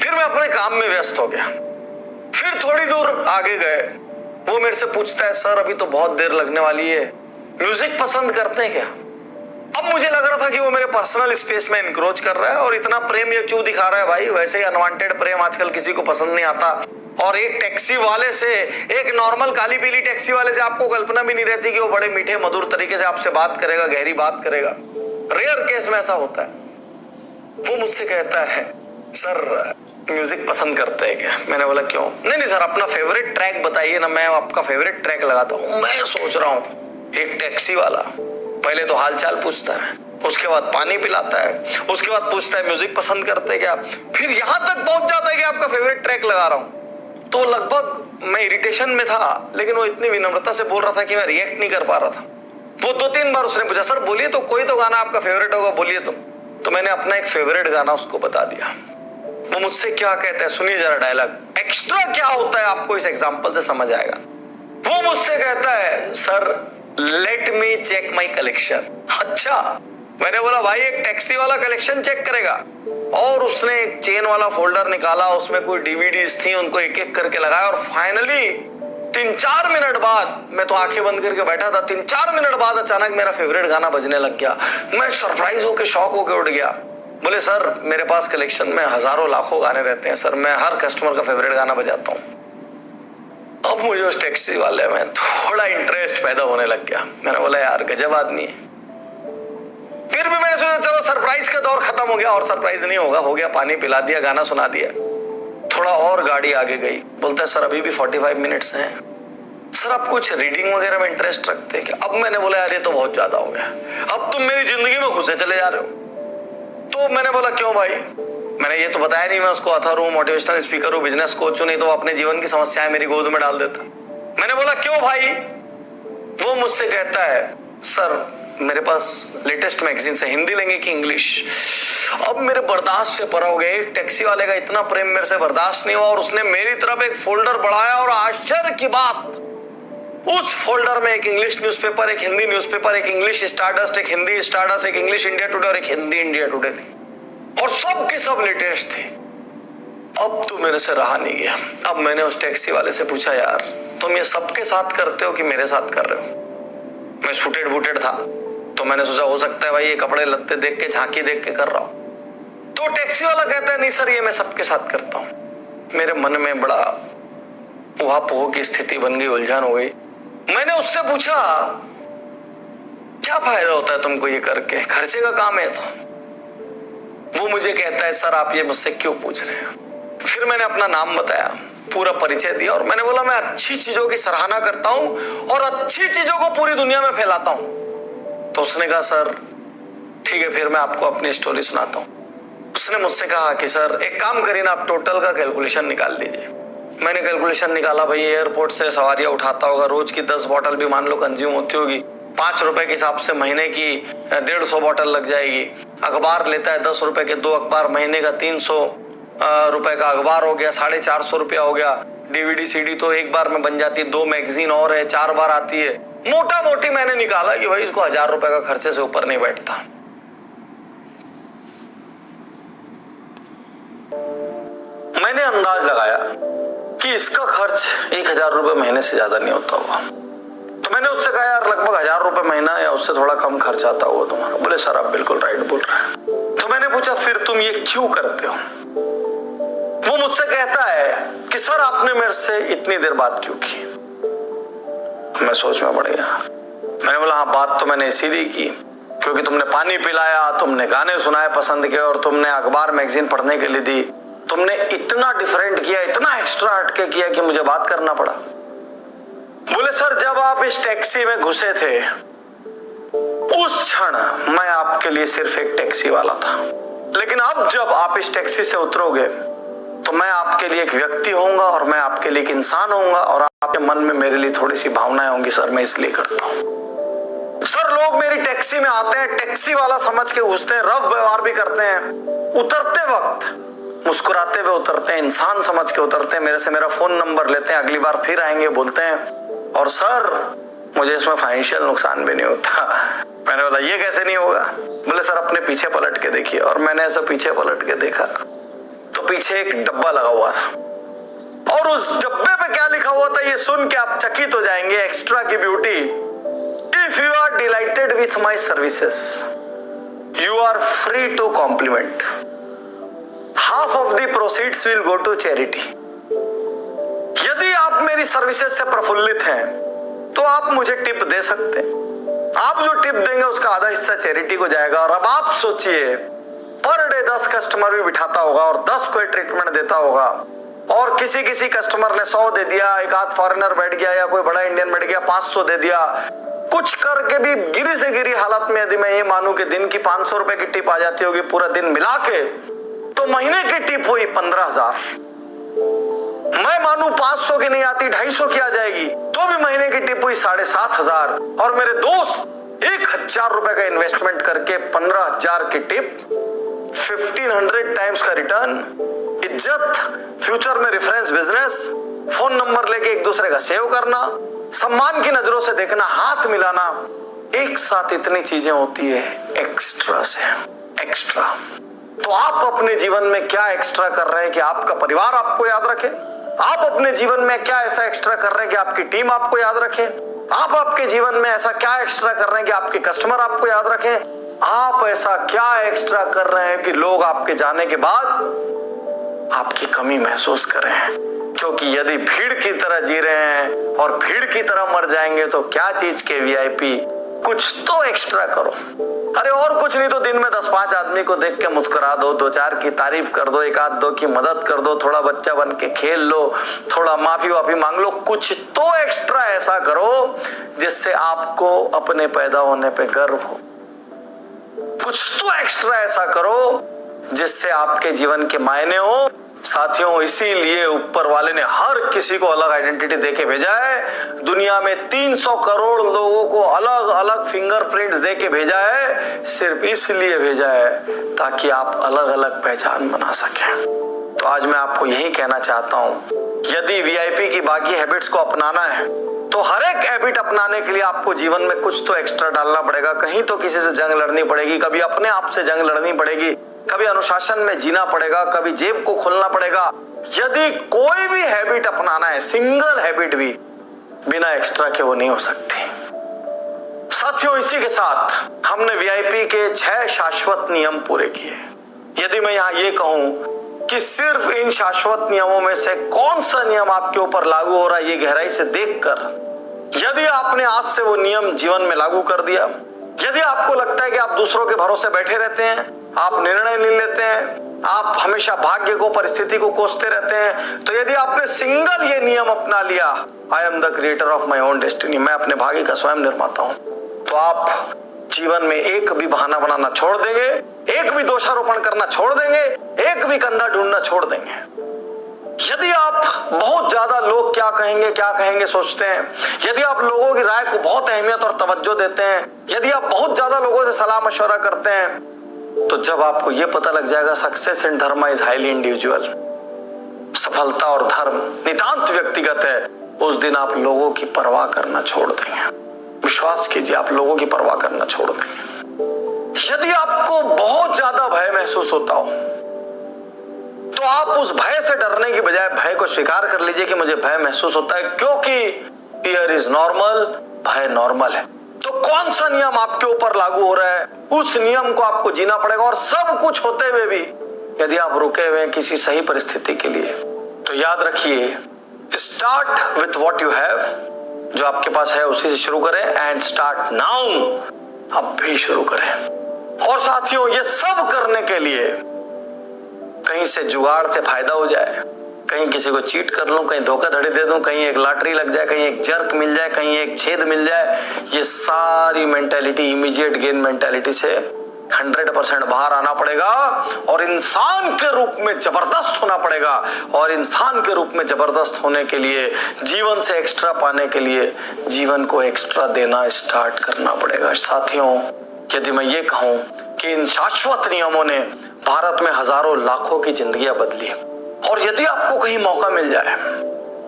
फिर मैं अपने काम में व्यस्त हो गया। फिर थोड़ी दूर आगे गए, वो मेरे से पूछता है, सर अभी तो बहुत देर लगने वाली है, म्यूजिक पसंद करते हैं क्या? अब मुझे लग रहा था कि वो मेरे पर्सनल स्पेस में इंक्रोच कर रहा है और इतना प्रेम ये क्यों दिखा रहा है भाई। वैसे ही अनवांटेड प्रेम आजकल किसी को पसंद नहीं आता। और एक टैक्सी वाले से, एक नॉर्मल काली पीली टैक्सी वाले से आपको कल्पना भी नहीं रहती कि वो बड़े मीठे मधुर तरीके से आपसे बात करेगा, गहरी बात करेगा। रेयर केस में ऐसा होता है। वो मुझसे कहता है, सर म्यूजिक पसंद करते हैं क्या? मैंने बोला क्यों? नहीं सर, अपना फेवरेट ट्रैक बताइए ना, मैं आपका फेवरेट ट्रैक लगाता हूँ। मैं सोच रहा हूँ, एक टैक्सी वाला पहले तो हालचाल पूछता है, उसके बाद पानी पिलाता है, उसके बाद पूछता है म्यूजिक पसंद करते हैं क्या, फिर यहां तक पहुंच जाता है कि आपका फेवरेट ट्रैक लगा रहा हूं। तो लगभग मैं इरिटेशन में था, लेकिन वो इतनी विनम्रता से बोल रहा था कि मैं रिएक्ट नहीं कर पा रहा था। वो 2-3 बार उसने पूछा, सर बोलिए तो, कोई तो गाना आपका फेवरेट होगा, बोलिए तो मैंने अपना एक फेवरेट गाना उसको बता दिया। वो मुझसे क्या कहता है, सुनिए जरा डायलॉग। एक्स्ट्रा क्या होता है आपको इस एग्जाम्पल से समझ आएगा। वो मुझसे कहता है, sir let me check my collection. अच्छा, मैंने बोला भाई एक टैक्सी वाला कलेक्शन चेक करेगा? और उसने एक चेन वाला फोल्डर निकाला, उसमें कोई डीवीडीज थी, उनको एक एक करके लगाया और फाइनली 3-4 मिनट बाद, मैं तो आंखें बंद करके बैठा था, 3-4 मिनट बाद अचानक मेरा फेवरेट गाना बजने लग गया। मैं सरप्राइज होके, शॉक होके उठ गया। बोले सर मेरे पास कलेक्शन में हजारों लाखों गाने रहते हैं सर, मैं हर कस्टमर का फेवरेट गाना बजाता हूँ। अब मुझे उस टैक्सी वाले में थोड़ा इंटरेस्ट पैदा होने लग गया। मैंने बोला यार गजब आदमी है। फिर भी मैंने सोचा चलो सरप्राइज का दौर खत्म हो गया, और सरप्राइज नहीं होगा, हो गया, पानी पिला दिया, गाना सुना दिया। थोड़ा और गाड़ी आगे गई, बोलता है सर अभी भी 45 मिनट्स हैं, सर आप कुछ रीडिंग वगैरह में इंटरेस्ट रखते हैं क्या? अब मैंने बोला यार ये तो बहुत ज्यादा हो गया, अब तुम मेरी जिंदगी में घुसे चले जा रहे हो। तो मैंने बोला क्यों भाई? मैंने ये तो बताया नहीं मैं उसको अथर हूँ, मोटिवेशनल स्पीकर हूँ, बिजनेस कोच हूँ, नहीं तो वो अपने जीवन की समस्याएं मेरी गोद में डाल देता। मैंने बोला क्यों भाई? वो मुझसे कहता है, सर मेरे पास लेटेस्ट मैगजीन है, हिंदी लेंगे कि इंग्लिश? अब मेरे बर्दाश्त से परा हो गया। एक टैक्सी वाले का इतना प्रेम मेरे से बर्दाश्त नहीं हुआ और उसने मेरी तरफ एक फोल्डर बढ़ाया और आश्चर्य की बात, उस फोल्डर में एक इंग्लिश न्यूज़पेपर, एक हिंदी न्यूज़पेपर, एक इंग्लिश स्टारडस्ट, एक हिंदी स्टारडस्ट, एक इंग्लिश इंडिया टुडे और एक हिंदी इंडिया टुडे थी, और सब के सब लेटेस्ट थे। अब तो मेरे से रहा नहीं गया। अब मैंने उस टैक्सी वाले से पूछा, यार तुम ये सबके साथ करते हो कि मेरे साथ कर रहे हो? मैं सूटेड बूटेड था तो मैंने सोचा हो सकता है भाई ये कपड़े लत्ते देख के, झांकी देख के कर रहा हूं। तो टैक्सी वाला कहता है नहीं सर ये मैं सबके साथ करता हूं। मेरे मन में बड़ा उहापोह की स्थिति बन गई, उलझन हो गई। मैंने उससे पूछा क्या फायदा होता है तुमको ये करके, खर्चे का काम है तो। वो मुझे कहता है सर आप ये मुझसे क्यों पूछ रहे हैं? फिर मैंने अपना नाम बताया, पूरा परिचय दिया और मैंने बोला मैं अच्छी चीजों की सराहना करता हूं और अच्छी चीजों को पूरी दुनिया में फैलाता हूं। तो उसने कहा सर ठीक है, फिर मैं आपको अपनी स्टोरी सुनाता हूं। उसने मुझसे कहा कि सर एक काम करिए ना, आप टोटल का कैलकुलेशन निकाल लीजिए। मैंने कैलकुलेशन निकाला, भाई एयरपोर्ट से सवारियां उठाता होगा, रोज की 10 बोतल भी मान लो कंज्यूम होती होगी, 5 रुपए के हिसाब से महीने की 150 बोतल लग जाएगी। अखबार लेता है 10 रुपए के 2 अखबार, महीने का 300 रुपए का अखबार हो गया, 450 रुपया हो गया। डीवीडी सीडी तो एक बार में बन जाती है, 2 मैगजीन और है, 4 बार आती है। मोटा मोटी मैंने निकाला कि भाई इसको 1000 रुपए का खर्चे से ऊपर नहीं बैठता। मैंने अंदाज लगाया कि इसका खर्च 1000 रुपए महीने से ज्यादा नहीं होता होगा। तो मैंने उससे कहा यार लगभग 1000 रुपए महीना या उससे थोड़ा कम खर्च आता होगा तुम्हारा। बोले सर आप बिल्कुल राइट बोल रहे हैं। तो मैंने पूछा फिर तुम ये क्यों करते हो? वो मुझसे कहता है कि सर आपने मेरे से इतनी देर बात क्यों की? मैं सोच में पड़ गया। मैंने बोला हाँ बात तो मैंने इसीलिए की क्योंकि तुमने पानी पिलाया, तुमने गाने सुनाए पसंद के और तुमने अखबार मैगजीन पढ़ने के लिए दी। तुमने इतना डिफरेंट किया, इतना एक्स्ट्रा हटके किया कि मुझे बात करना पड़ा। बोले सर जब आप इस टैक्सी में घुसे थे उस क्षण मैं आपके लिए सिर्फ एक टैक्सी वाला था, लेकिन अब जब आप इस टैक्सी से उतरोगे तो मैं आपके लिए एक व्यक्ति होऊंगा और मैं आपके लिए एक इंसान होऊंगा और आपके मन में मेरे लिए थोड़ी सी भावनाएं होंगी। सर मैं इसलिए करता हूं। सर लोग मेरी टैक्सी में आते हैं, टैक्सी वाला समझ के घुसते हैं, रफ व्यवहार भी करते हैं, उतरते वक्त मुस्कुराते हुए उतरते हैं, इंसान समझ के उतरते हैं, मेरे से मेरा फोन नंबर लेते हैं, अगली बार फिर आएंगे बोलते हैं। और सर मुझे इसमें फाइनेंशियल नुकसान भी नहीं होता। मैंने बोला ये कैसे नहीं होगा? बोले सर अपने पीछे पलट के देखिए। और मैंने ऐसा पीछे पलट के देखा तो पीछे एक डब्बा लगा हुआ था और उस डब्बे पे क्या लिखा हुआ था ये सुन के आप चकित हो जाएंगे। एक्स्ट्रा की beauty, if you are delighted with my services you are free to compliment, half of the proceeds will go to charity. यदि आप मेरी सर्विसेज से प्रफुल्लित हैं तो आप मुझे टिप दे सकते हैं, आप जो टिप देंगे उसका आधा हिस्सा चैरिटी को जाएगा। और अब आप सोचिए पर डे 10 कस्टमर भी बिठाता होगा और 10 को ट्रीटमेंट देता होगा और किसी कस्टमर ने 100 दे दिया, एक आध फॉरेनर बैठ गया या कोई बड़ा इंडियन बैठ गया 500 दे दिया, कुछ करके भी गिरी से गिरी हालत में यदि मैं ये मानूं कि दिन की 500 रुपए की टिप आ जाती होगी पूरा दिन मिला के, तो महीने की टिप हुई 15,000। मैं मानूं 500 की नहीं आती 250 की आ जाएगी तो भी महीने की टिप हुई 7,500। और मेरे दोस्त 1,000 रुपए का इन्वेस्टमेंट करके 15,000 की टिप, 1500 टाइम्स का रिटर्न, इज्जत, फ्यूचर में रेफरेंस बिजनेस, फोन नंबर लेके एक दूसरे का सेव करना, सम्मान की नजरों से देखना, हाथ मिलाना, एक साथ इतनी चीजें होती है एक्स्ट्रा से एक्स्ट्रा। तो आप अपने जीवन में क्या एक्स्ट्रा कर रहे हैं कि आपका परिवार आपको याद रखे? आप अपने जीवन में क्या ऐसा एक्स्ट्रा कर रहे हैं कि आपकी टीम आपको याद रखे? आप आपके जीवन में ऐसा क्या एक्स्ट्रा कर रहे हैं कि आपके कस्टमर आपको याद रखें? आप ऐसा क्या एक्स्ट्रा कर रहे हैं कि लोग आपके जाने के बाद आपकी कमी महसूस करें? क्योंकि यदि भीड़ की तरह जी रहे हैं और भीड़ की तरह मर जाएंगे तो क्या चीज के वीआईपी, कुछ तो एक्स्ट्रा करो। अरे और कुछ नहीं तो दिन में 10-5 आदमी को देख के मुस्कुरा दो, 2-4 की तारीफ कर दो, 1-2 की मदद कर दो, थोड़ा बच्चा बन के खेल लो, थोड़ा माफी वाफी मांग लो, कुछ तो एक्स्ट्रा ऐसा करो जिससे आपको अपने पैदा होने पे गर्व हो। कुछ तो एक्स्ट्रा ऐसा करो जिससे आपके जीवन के मायने हो। साथियों इसीलिए ऊपर वाले ने हर किसी को अलग आइडेंटिटी देके भेजा है। दुनिया में 300 करोड़ लोगों को अलग अलग फिंगरप्रिंट्स देके भेजा है, सिर्फ इसलिए भेजा है ताकि आप अलग अलग पहचान बना सकें। तो आज मैं आपको यही कहना चाहता हूं, यदि वीआईपी की बाकी हैबिट्स को अपनाना है तो हर एक हैबिट अपनाने के लिए आपको जीवन में कुछ तो एक्स्ट्रा डालना पड़ेगा। कहीं तो किसी से जंग लड़नी पड़ेगी, कभी अपने आप से जंग लड़नी पड़ेगी, कभी अनुशासन में जीना पड़ेगा, कभी जेब को खोलना पड़ेगा। यदि कोई भी हैबिट अपनाना है, सिंगल हैबिट भी, बिना एक्स्ट्रा के वो नहीं हो सकती। साथियों इसी के साथ हमने वीआईपी के 6 शाश्वत नियम पूरे किए। यदि मैं यहां ये कहूं कि सिर्फ इन शाश्वत नियमों में से कौन सा नियम आपके ऊपर लागू हो रहा है, ये गहराई से देखकर यदि आपने आज से वो नियम जीवन में लागू कर दिया, यदि आपको लगता है कि आप दूसरों के भरोसे बैठे रहते हैं, आप निर्णय नहीं लेते हैं, आप हमेशा भाग्य को, परिस्थिति को कोसते रहते हैं, तो यदि आपने सिंगल ये नियम अपना लिया, I am the creator of my own destiny, मैं अपने भाग्य का स्वयं निर्माता हूं, तो आप जीवन में एक भी बहाना बनाना छोड़ देंगे, एक भी दोषारोपण करना छोड़ देंगे, एक भी कंधा ढूंढना छोड़ देंगे। यदि आप बहुत ज्यादा लोग क्या कहेंगे सोचते हैं, यदि आप लोगों की राय को बहुत अहमियत और तवज्जो देते हैं, यदि आप बहुत ज्यादा लोगों से सलाह मशवरा करते हैं, तो जब आपको यह पता लग जाएगा सक्सेस एंड धर्म इज हाईली इंडिविजुअल, सफलता और धर्म नितांत व्यक्तिगत है, उस दिन आप लोगों की परवाह करना छोड़ देंगे। विश्वास कीजिए, आप लोगों की परवाह करना छोड़ देंगे। यदि आपको बहुत ज्यादा भय महसूस होता हो तो आप उस भय से डरने की बजाय भय को स्वीकार कर लीजिए कि मुझे भय महसूस होता है, क्योंकि फियर इज नॉर्मल, भय नॉर्मल है। तो कौन सा नियम आपके ऊपर लागू हो रहा है, उस नियम को आपको जीना पड़ेगा। और सब कुछ होते हुए भी यदि आप रुके हुए हैं किसी सही परिस्थिति के लिए, तो याद रखिए, start with what you have, जो आपके पास है उसी से शुरू करें, एंड स्टार्ट नाउ, अब भी शुरू करें। और साथियों ये सब करने के लिए कहीं से जुगाड़ से फायदा हो जाए, कहीं किसी को चीट कर लूं, कहीं धोखाधड़ी दे दूं, कहीं एक लॉटरी लग जाए, कहीं एक जर्क मिल जाए, कहीं एक छेद मिल जाए। ये सारी मेंटेलिटी, इमीडिएट गेन मेंटेलिटी से 100% बाहर आना पड़ेगा और इंसान के रूप में जबरदस्त होना पड़ेगा। और इंसान के रूप में जबरदस्त होने के लिए, जीवन से एक्स्ट्रा पाने के लिए, जीवन को एक्स्ट्रा देना स्टार्ट करना पड़ेगा। साथियों, यदि मैं ये कहूं कि इन शाश्वत नियमों ने भारत में हजारों लाखों की जिंदगियां बदली, और यदि आपको कहीं मौका मिल जाए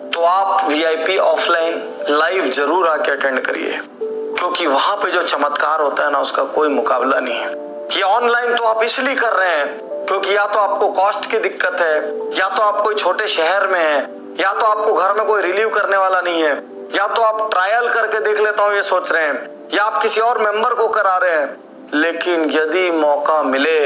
तो आप वीआईपी ऑफलाइन लाइव जरूर आके अटेंड करिए, क्योंकि वहां पे जो चमत्कार होता है ना, उसका कोई मुकाबला नहीं है। ये ऑनलाइन तो आप इसलिए कर रहे हैं क्योंकि या तो आपको कॉस्ट की दिक्कत है, या तो आप कोई छोटे शहर में हैं, या तो आपको घर में कोई रिलीव करने वाला नहीं है, या तो आप ट्रायल करके देख लेता हूं ये सोच रहे हैं, या आप किसी और मेंबर को करा रहे हैं। लेकिन यदि मौका मिले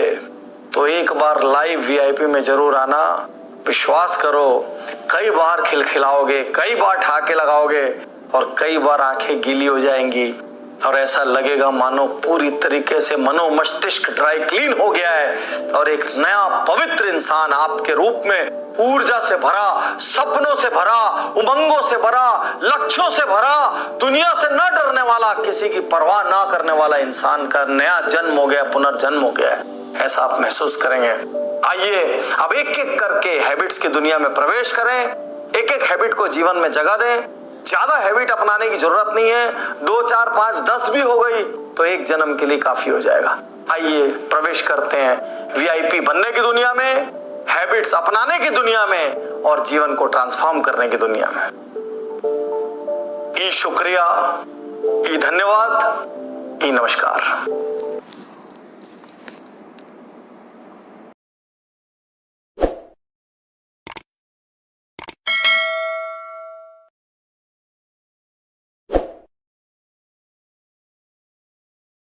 तो एक बार लाइव वीआईपी में जरूर आना। विश्वास करो, कई बार खिलखिलाओगे, कई बार ठहाके लगाओगे और कई बार आंखें गीली हो जाएंगी और ऐसा लगेगा मानो पूरी तरीके से मनो मस्तिष्क ड्राई क्लीन हो गया है और एक नया पवित्र इंसान आपके रूप में ऊर्जा से भरा, सपनों से भरा, उमंगों से भरा, लक्ष्यों से भरा, दुनिया से न डरने वाला, किसी की परवाह ना करने वाला इंसान का नया जन्म हो गया, पुनर्जन्म हो गया है। ऐसा आप महसूस करेंगे। आइए अब एक एक करके हैबिट्स की दुनिया में प्रवेश करें, एक एक हैबिट को जीवन में जगह दें। ज्यादा हैबिट अपनाने की जरूरत नहीं है, 2, 4, 5, 10 भी हो गई तो एक जन्म के लिए काफी हो जाएगा। आइए प्रवेश करते हैं वीआईपी बनने की दुनिया में, हैबिट्स अपनाने की दुनिया में और जीवन को ट्रांसफॉर्म करने की दुनिया में। ई शुक्रिया, ई धन्यवाद, ई नमस्कार।